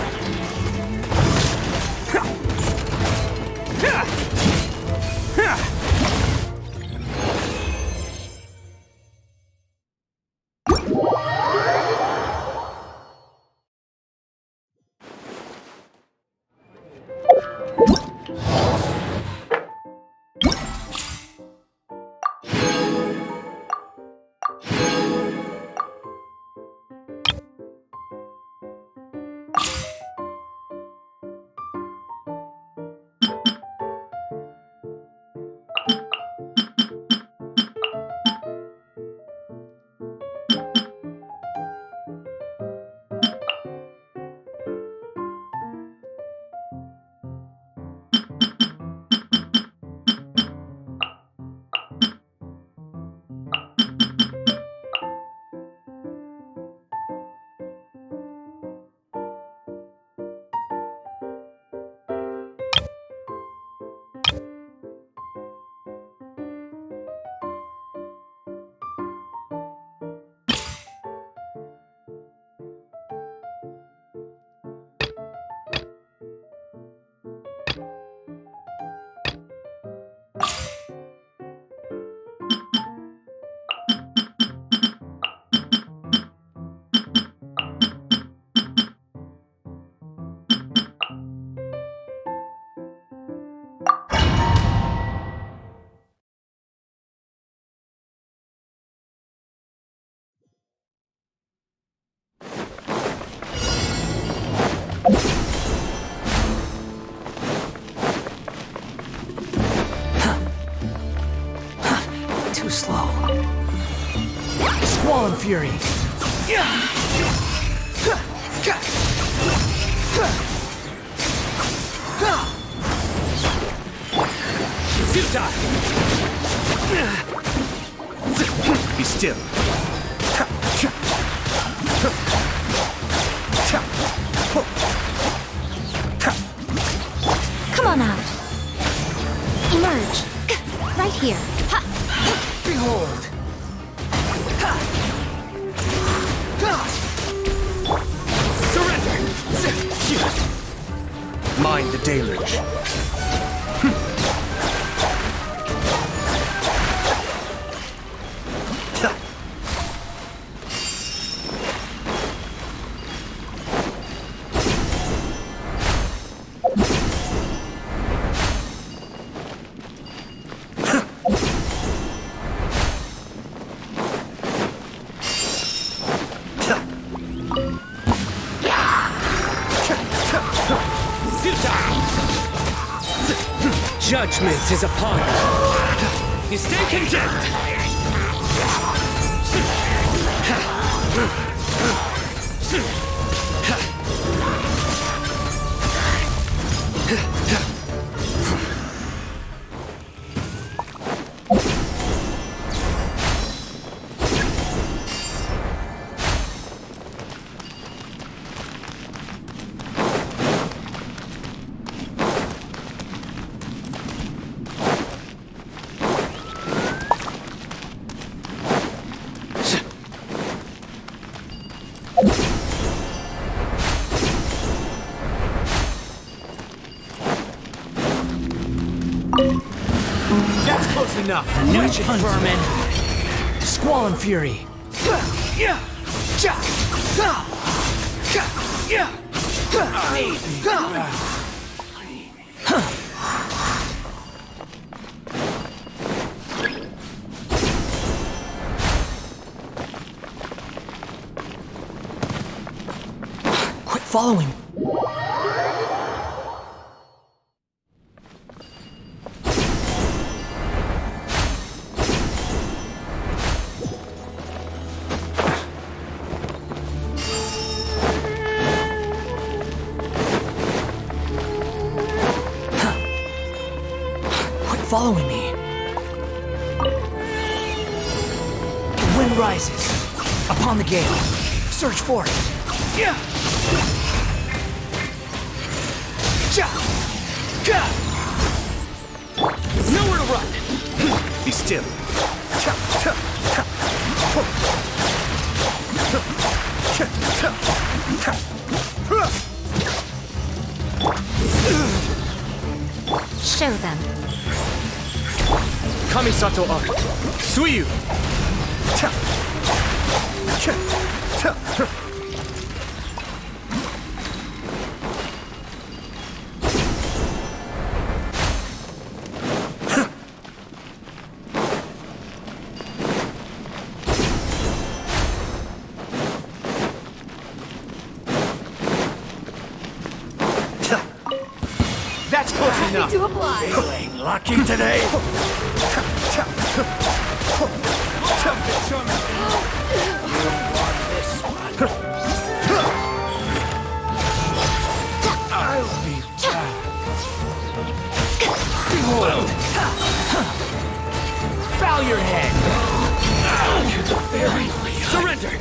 Too slow. Squall and Fury. Zutai! Be still. Come on out. Emerge. Right here. Behold! Surrender! Mind the deluge. Judgment is upon you. You stay condemned. That's close enough. Wretched vermin. Squall and Fury. Quit following. Following me. The wind rises. Upon the gale. Search for it. Yeah. Nowhere to run. Be still. Show them. Kamisato Ari. Suiyu. That's close enough. To apply. Feeling lucky today. I'll be back. Behold. Bow your head. Very real. Surrender.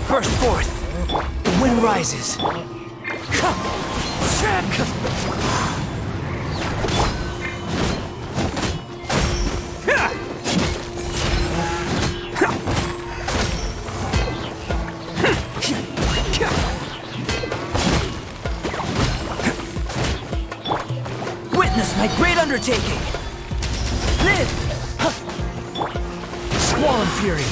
Burst forth. The wind rises. Witness my great undertaking. Live. Squall and fury.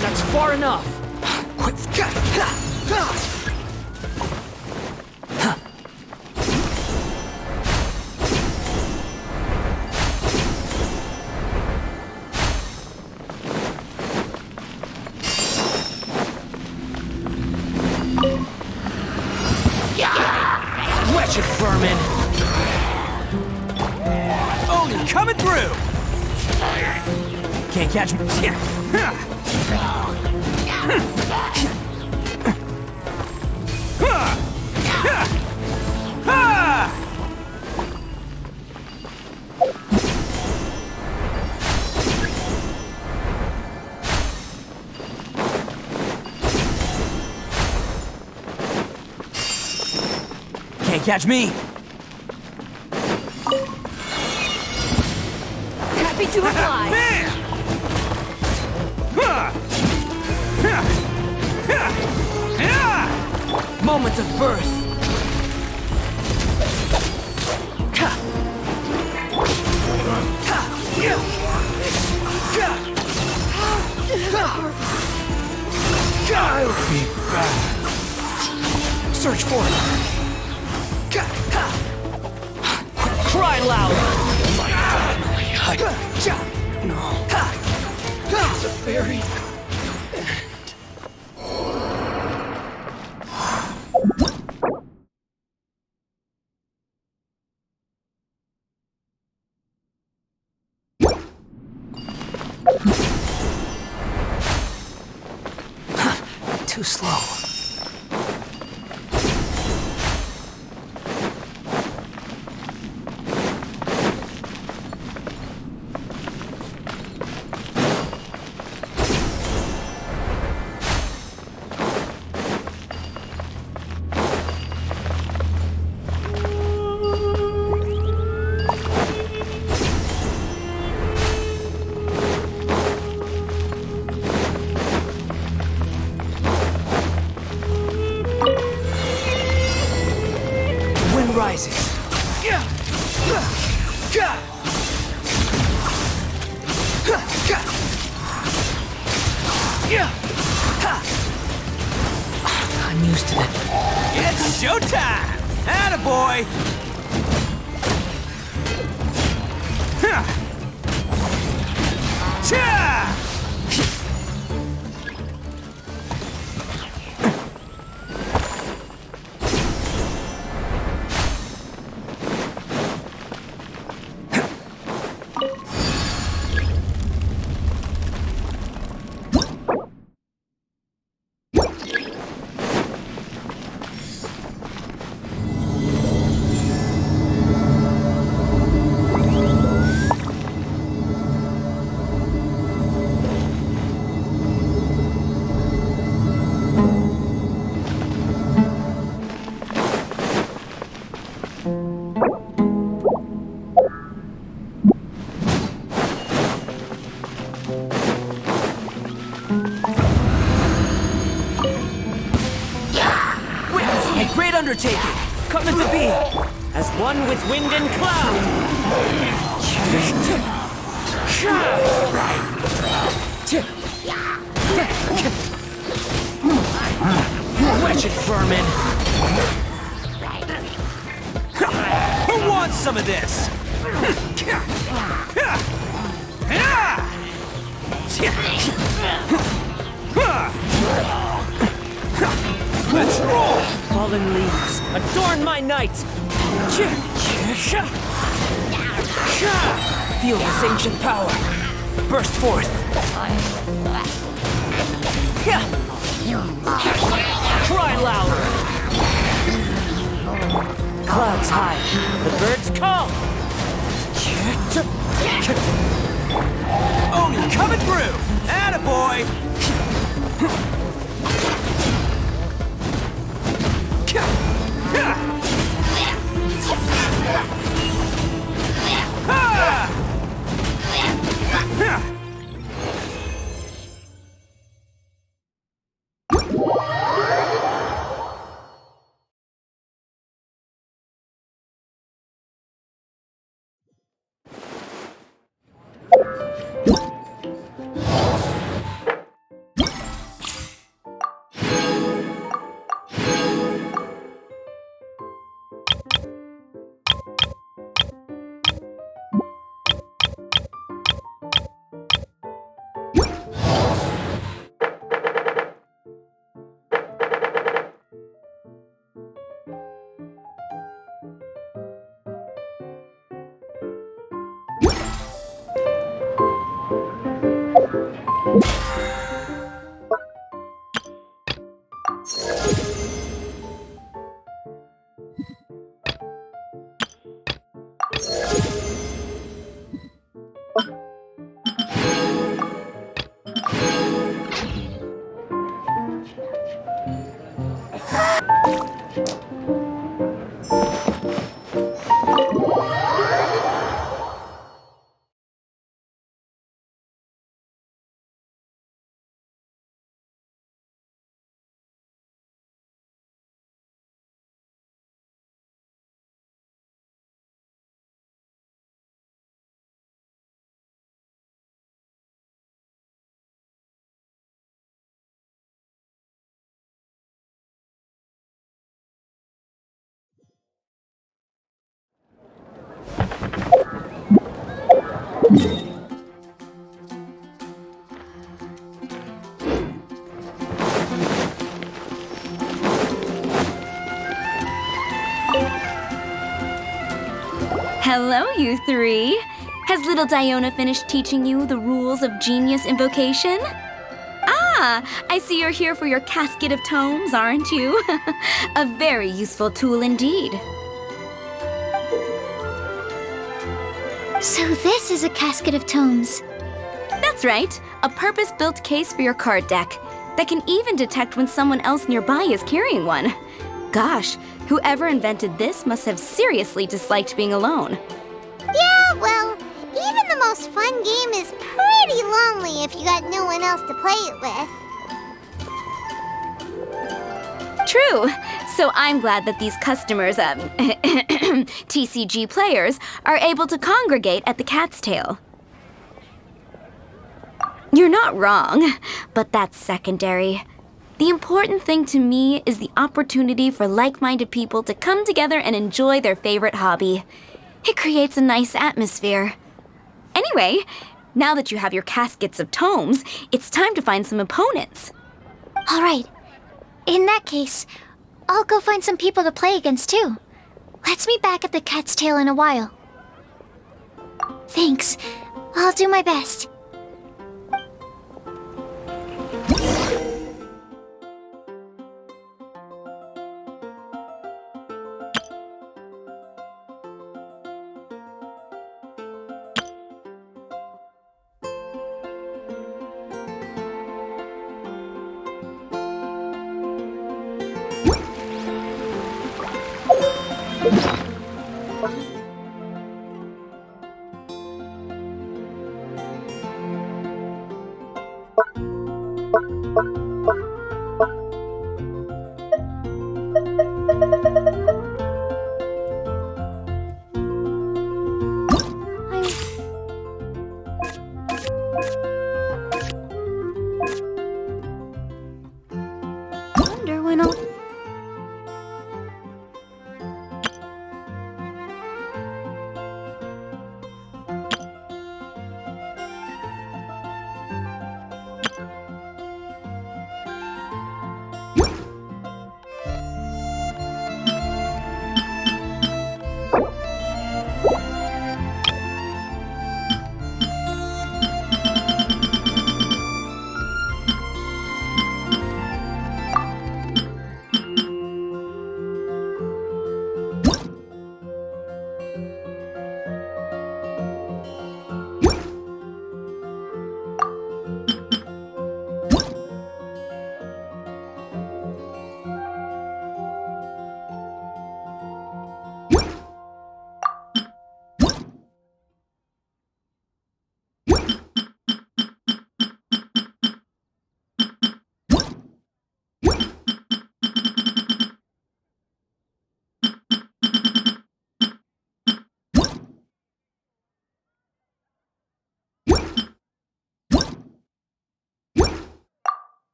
That's far enough. Quit. Wretched vermin! Oni coming through! Can't catch me. Can't catch me! Happy to apply! Moments of birth! I'll be back. Search for it. Cry loud. No. It's a fairy. Too slow. Rises. I'm used to that. It's showtime! Attaboy! Undertaking, coming to be, as one with wind and cloud. Wretched vermin. Who wants some of this? Let's roll! Fallen leaves, adorn my night! Feel this ancient power burst forth. Cry louder! Clouds high, the birds call! Oni coming through! Attaboy! Hello, you three. Has little Diona finished teaching you the rules of genius invocation? Ah, I see you're here for your casket of tomes, aren't you? A very useful tool indeed. So this is a casket of tomes. That's right, a purpose-built case for your card deck that can even detect when someone else nearby is carrying one. Gosh, whoever invented this must have seriously disliked being alone. Yeah, well, even the most fun game is pretty lonely if you got no one else to play it with. True. So I'm glad that these customers, TCG players, are able to congregate at the Cat's Tail. You're not wrong, but that's secondary. The important thing to me is the opportunity for like-minded people to come together and enjoy their favorite hobby. It creates a nice atmosphere. Anyway, now that you have your caskets of tomes, it's time to find some opponents. All right. In that case, I'll go find some people to play against too. Let's meet back at the Cat's Tail in a while. Thanks. I'll do my best.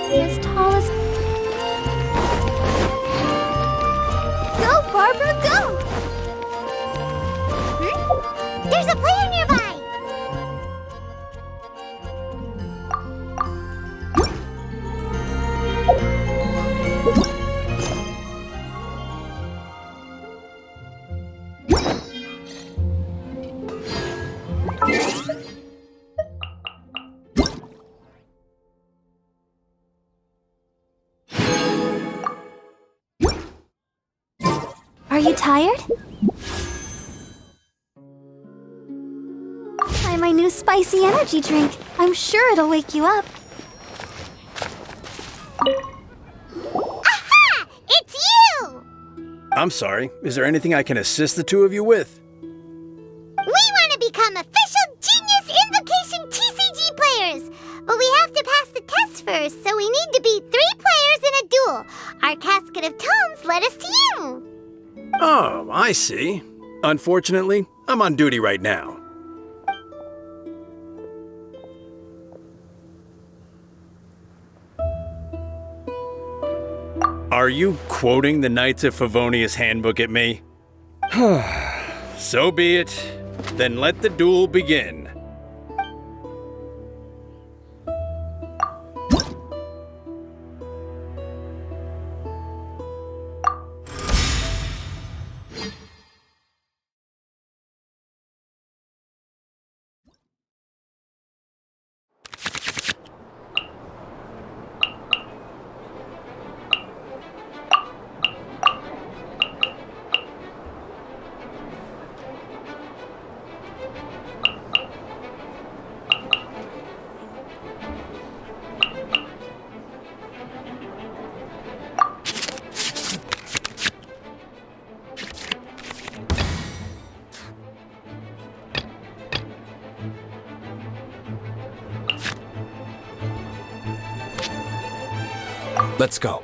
As tall as... Go, Barbara, go! There's a player nearby! Are you tired? Try my new spicy energy drink. I'm sure it'll wake you up. Aha! It's you! I'm sorry. Is there anything I can assist the two of you with? We want to become official Genius Invocation TCG players! But we have to pass the test first, so we need to beat 3 players in a duel. Our casket of tomes led us to you. Oh, I see. Unfortunately, I'm on duty right now. Are you quoting the Knights of Favonius handbook at me? So be it. Then let the duel begin. Let's go.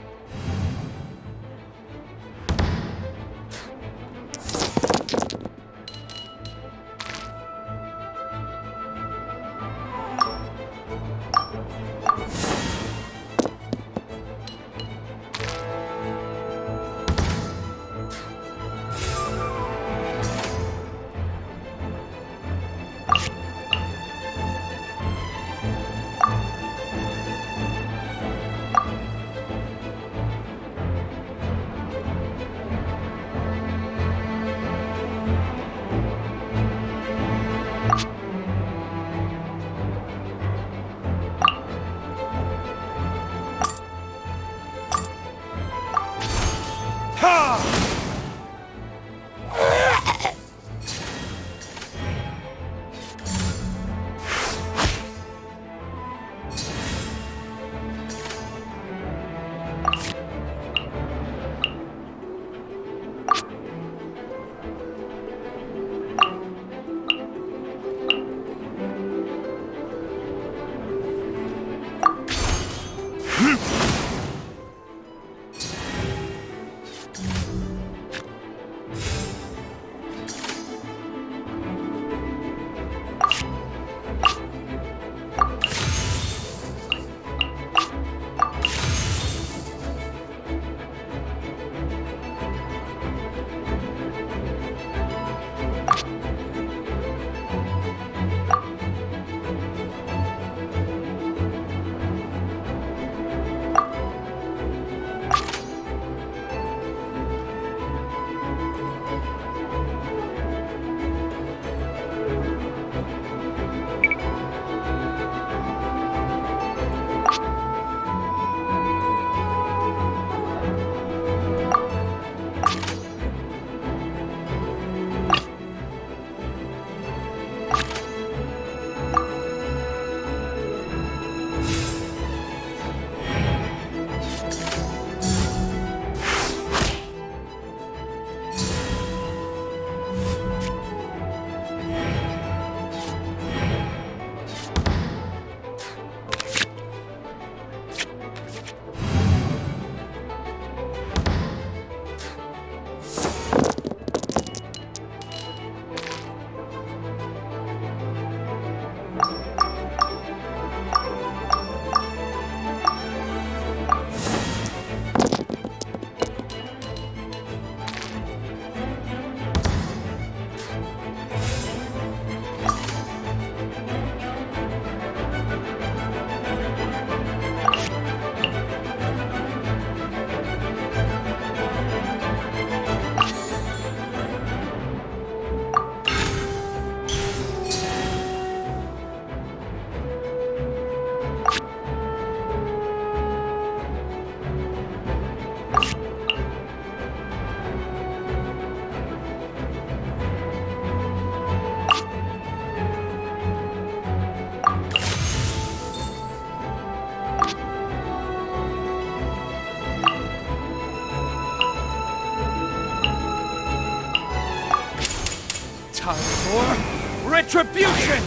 Time for retribution!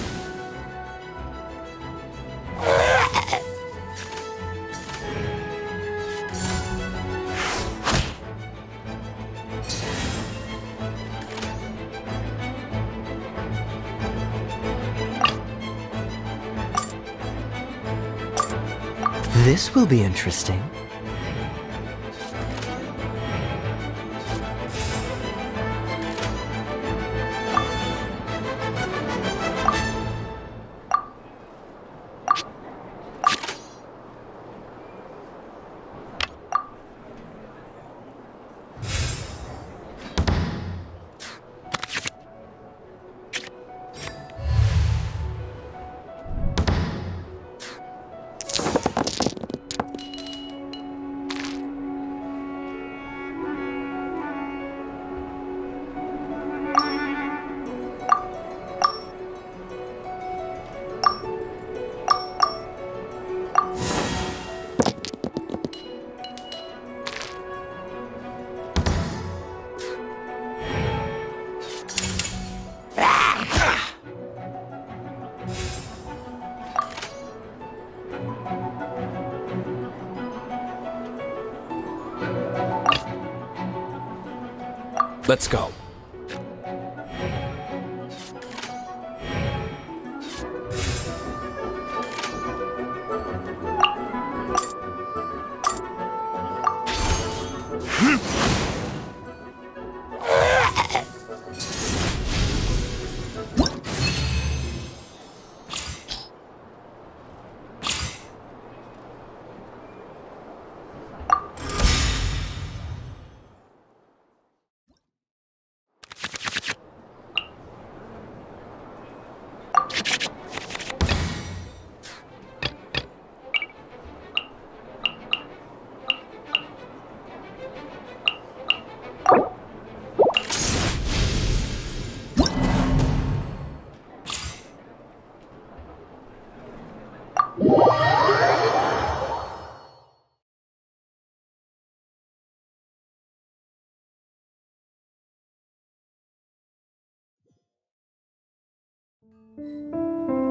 This will be interesting. Let's go.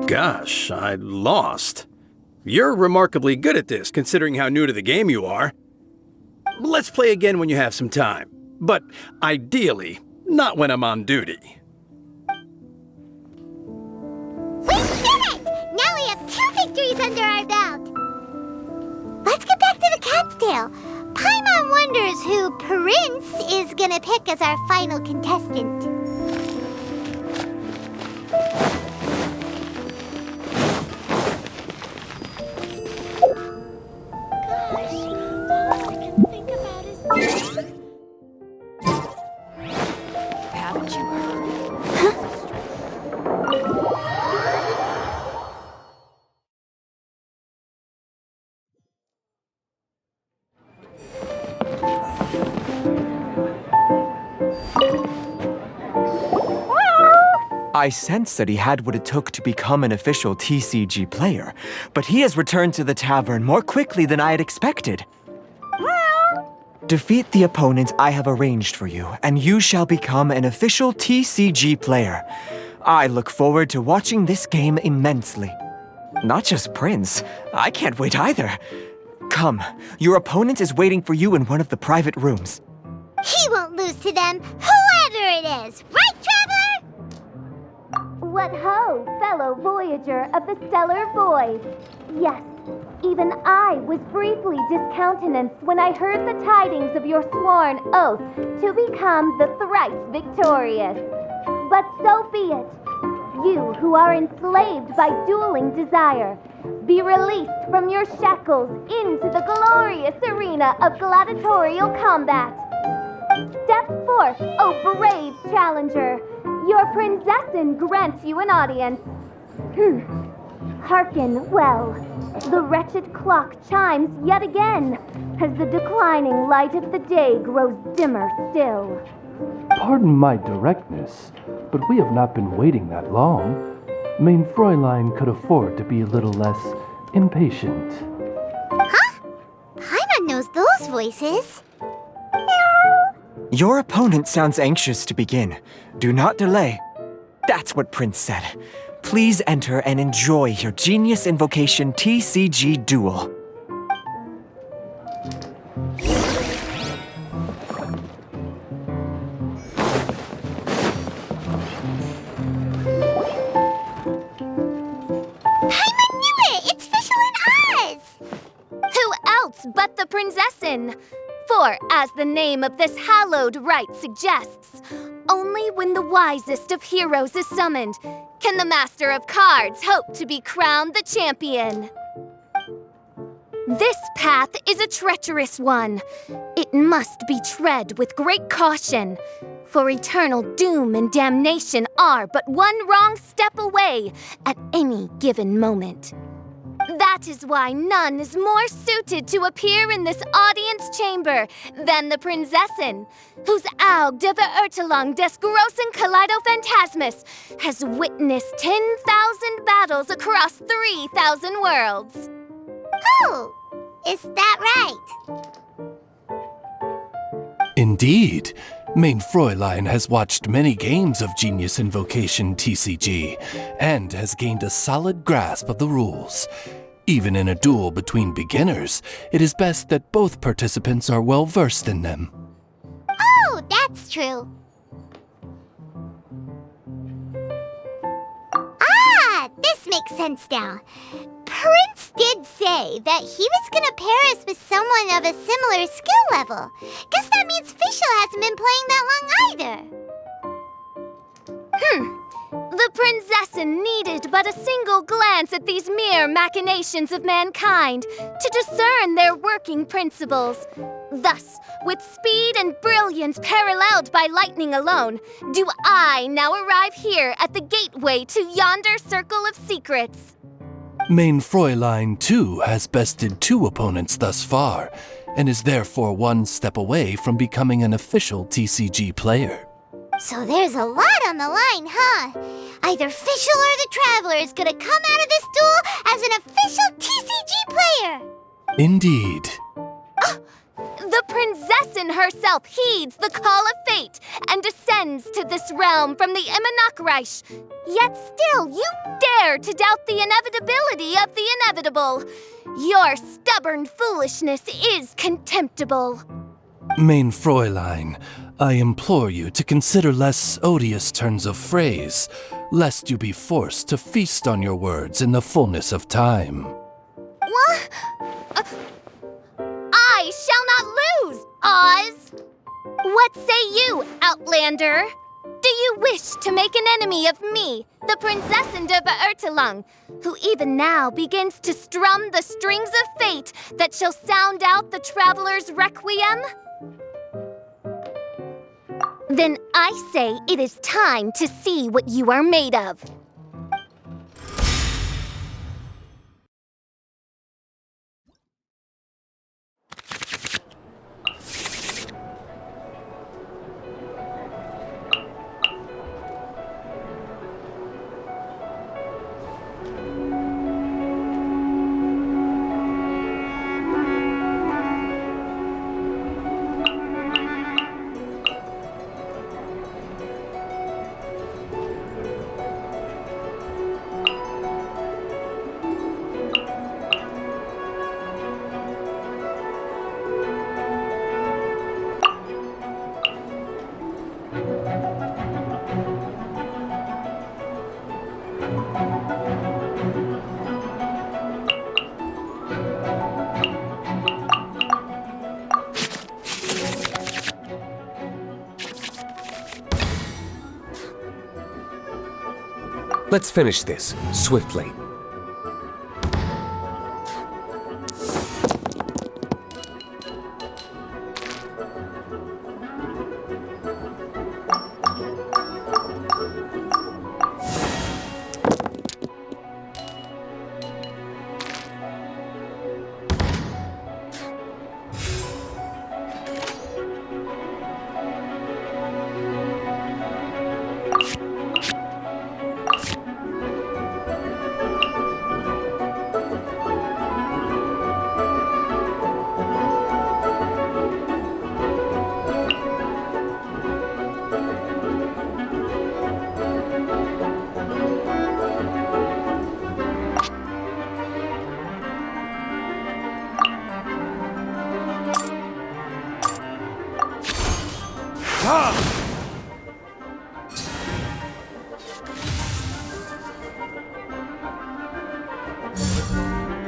Gosh, I lost. You're remarkably good at this, considering how new to the game you are. Let's play again when you have some time. But ideally, not when I'm on duty. We did it! Now we have 2 victories under our belt. Let's get back to the cat's tail. Paimon wonders who Prince is gonna pick as our final contestant. I sensed that he had what it took to become an official TCG player, but he has returned to the tavern more quickly than I had expected. Defeat the opponent I have arranged for you, and you shall become an official TCG player. I look forward to watching this game immensely. Not just Prince, I can't wait either. Come, your opponent is waiting for you in one of the private rooms. He won't lose to them, whoever it is. Right, Traveler? What ho, fellow voyager of the stellar void. Yes, even I was briefly discountenanced when I heard the tidings of your sworn oath to become the thrice victorious. But so be it. You who are enslaved by dueling desire, be released from your shackles into the glorious arena of gladiatorial combat. Step forth, O brave challenger. Your prinzessin grants you an audience. Hearken well. The wretched clock chimes yet again, as the declining light of the day grows dimmer still. Pardon my directness, but we have not been waiting that long. Mein Fräulein could afford to be a little less impatient. Huh? Paimon knows those voices. Your opponent sounds anxious to begin. Do not delay. That's what Prince said. Please enter and enjoy your Genius Invocation TCG duel. Paimon knew it! It's Fischl and Oz! win. For, as the name of this hallowed rite suggests, only when the wisest of heroes is summoned can the Master of Cards hope to be crowned the champion. This path is a treacherous one. It must be tread with great caution, for eternal doom and damnation are but one wrong step away at any given moment. That is why none is more suited to appear in this audience chamber than the Prinzessin, whose Aug de Beurtelang des großen Kaleido-Phantasmus has witnessed 10,000 battles across 3,000 worlds. Oh, is that right? Indeed. Main Fräulein has watched many games of Genius Invocation TCG and has gained a solid grasp of the rules. Even in a duel between beginners, it is best that both participants are well versed in them. Oh, that's true. Ah, this makes sense now. Prince did say that he was gonna pair us with someone of a similar skill level. Guess that means Fischl hasn't been playing that long either. The Prinzessin needed but a single glance at these mere machinations of mankind to discern their working principles. Thus, with speed and brilliance paralleled by lightning alone, do I now arrive here at the gateway to yonder circle of secrets. Main Fräulein, too, has bested 2 opponents thus far, and is therefore one step away from becoming an official TCG player. So there's a lot on the line, huh? Either Fischl or the Traveler is gonna come out of this duel as an official TCG player! Indeed. The Prinzessin herself heeds the call of fate and descends to this realm from the Immanakreich. Yet still, you dare to doubt the inevitability of the inevitable. Your stubborn foolishness is contemptible. Main Fräulein, I implore you to consider less odious turns of phrase, lest you be forced to feast on your words in the fullness of time. What? I shall not lose, Oz! What say you, Outlander? Do you wish to make an enemy of me, the Prinzessin de Beurtelang, who even now begins to strum the strings of fate that shall sound out the Traveler's requiem? Then I say it is time to see what you are made of. Let's finish this swiftly.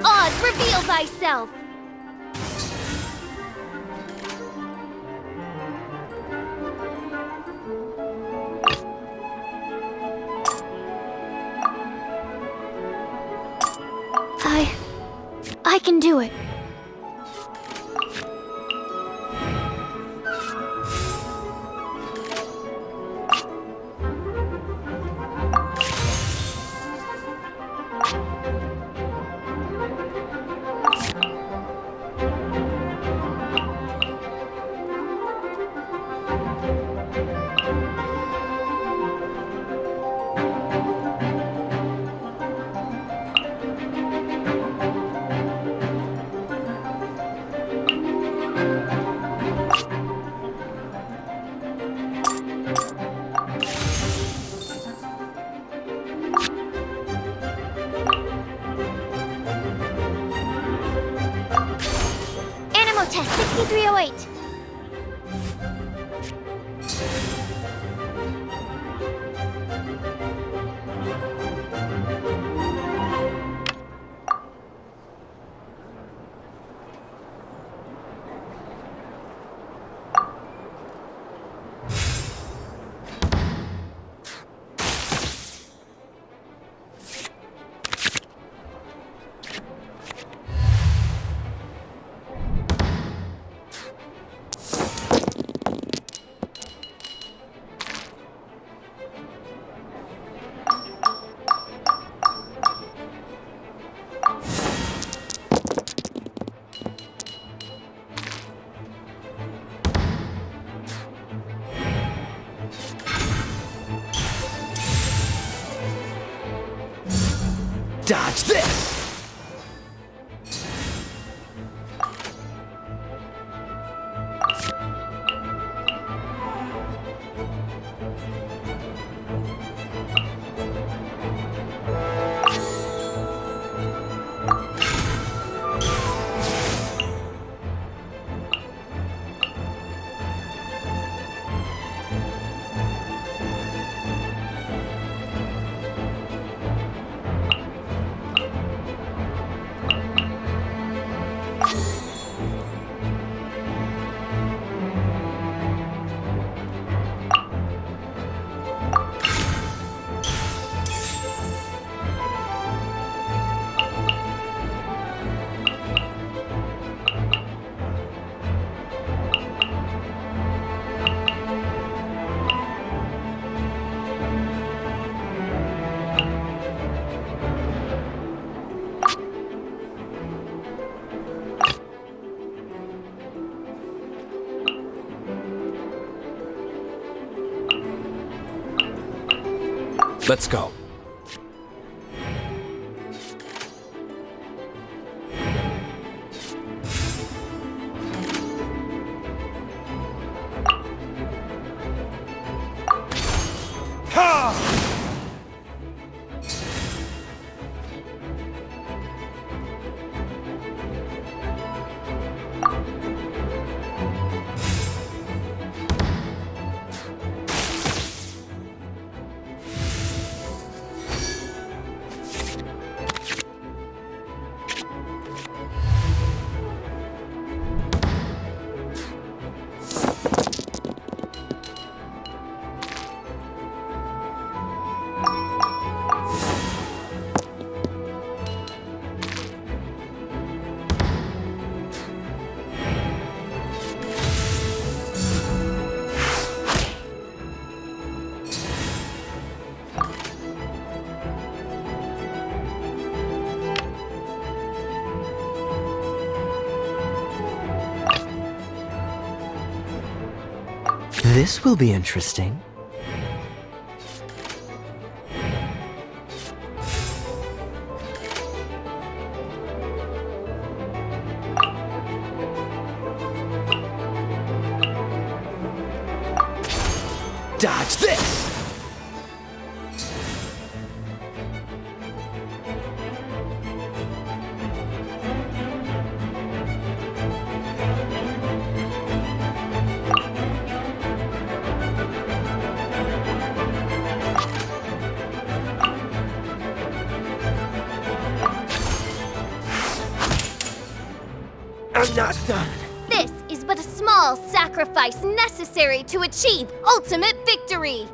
Oz, reveal thyself! I can do it. Test 6308. Dodge this! Let's go. This will be interesting. Dodge this! I'm not done. This is but a small sacrifice necessary to achieve ultimate victory.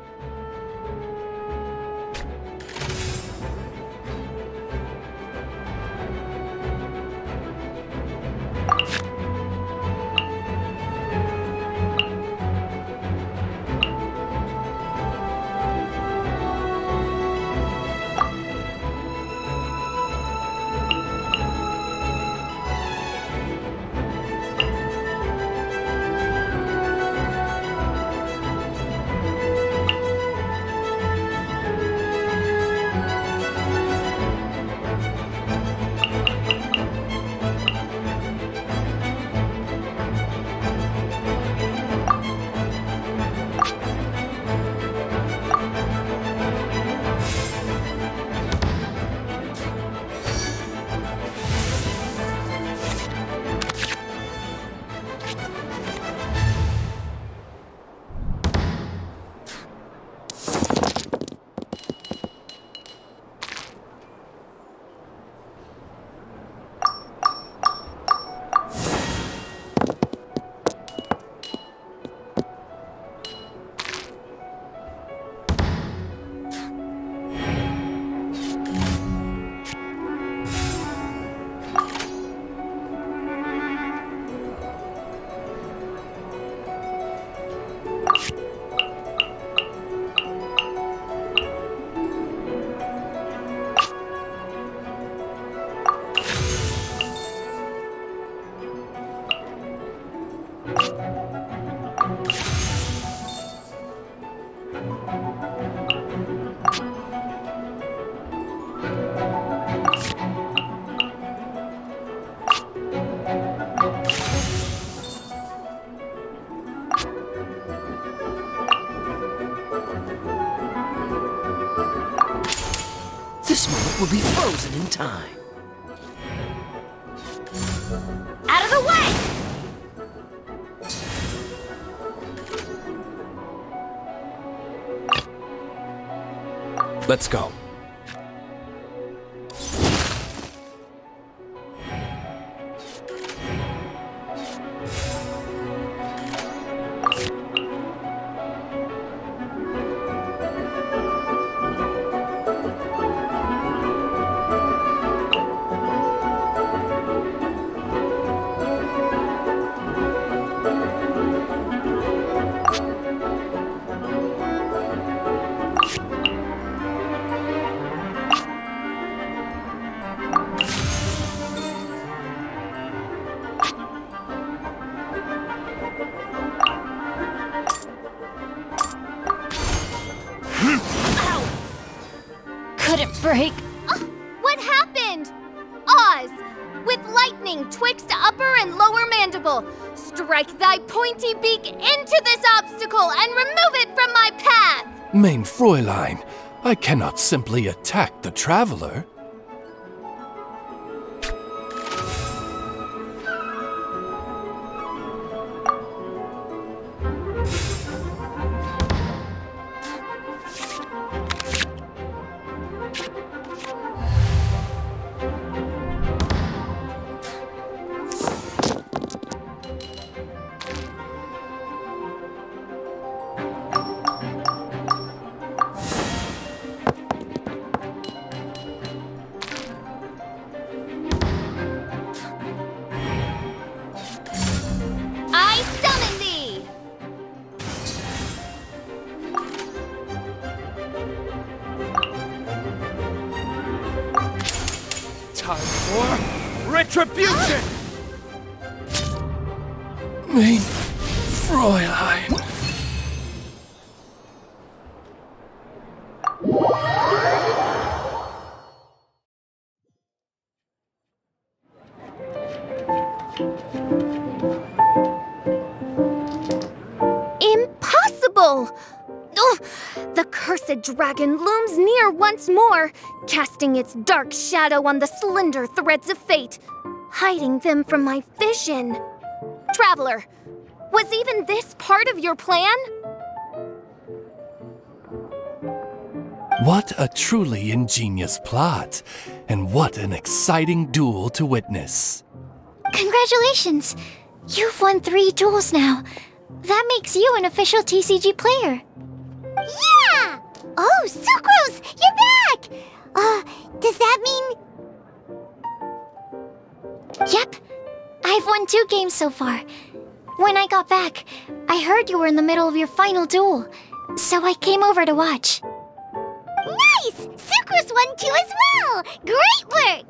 This moment will be frozen in time. Out of the way! Let's go. Couldn't break. What happened? Oz! With lightning twixt upper and lower mandible, strike thy pointy beak into this obstacle and remove it from my path! Mein Fräulein, I cannot simply attack the traveler. I summon thee! Time for retribution! Mein Fräulein. Impossible! Ugh! The cursed dragon looms near once more, casting its dark shadow on the slender threads of fate, hiding them from my vision. Traveler, was even this part of your plan? What a truly ingenious plot, and what an exciting duel to witness. Congratulations! You've won 3 duels now. That makes you an official TCG player. Yeah! Oh, Sucrose, you're back! Does that mean... Yep. I've won 2 games so far. When I got back, I heard you were in the middle of your final duel, so I came over to watch. Nice! Sucrose won too as well! Great work!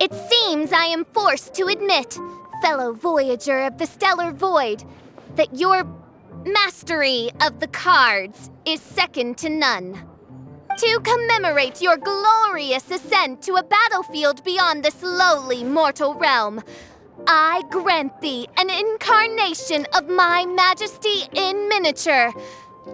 It seems I am forced to admit, fellow voyager of the stellar void, that your mastery of the cards is second to none. To commemorate your glorious ascent to a battlefield beyond this lowly mortal realm, I grant thee an incarnation of my majesty in miniature.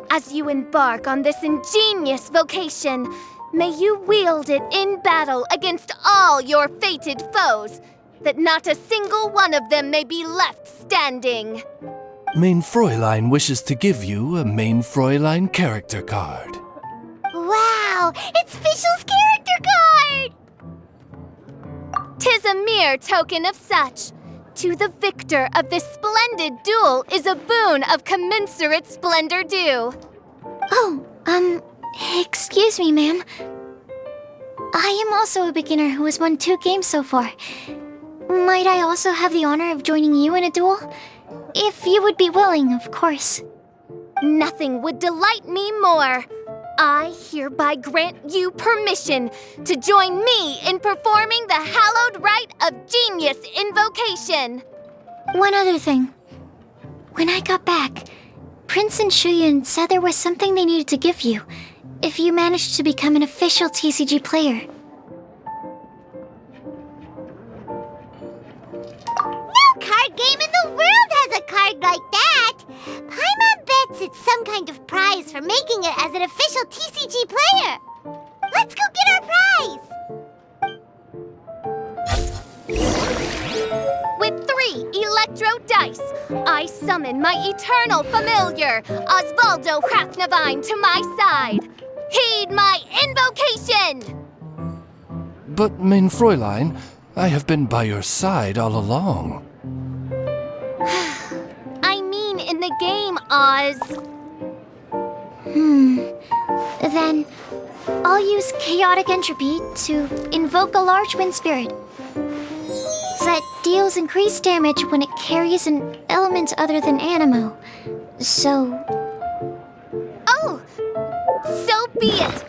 As you embark on this ingenious vocation, may you wield it in battle against all your fated foes, that not a single one of them may be left standing. Mein Fräulein wishes to give you a Mein Fräulein character card. Wow! It's Fischl's character card! 'Tis a mere token of such. To the victor of this splendid duel is a boon of commensurate splendor due. Oh, excuse me, ma'am. I am also a beginner who has won 2 games so far. Might I also have the honor of joining you in a duel? If you would be willing, of course. Nothing would delight me more. I hereby grant you permission to join me in performing the hallowed rite of genius invocation. One other thing. When I got back, Prince and Shuyan said there was something they needed to give you if you managed to become an official TCG player. No card game in the world has a card like that! Paimon bets it's some kind of prize summon my eternal familiar, Osvaldo Hrafnavine, to my side. Heed my invocation! But, mein Fräulein, I have been by your side all along. I mean in the game, Oz. Then, I'll use chaotic entropy to invoke a large wind spirit that deals increased damage when it carries an element other than Animo. So... Oh! So be it!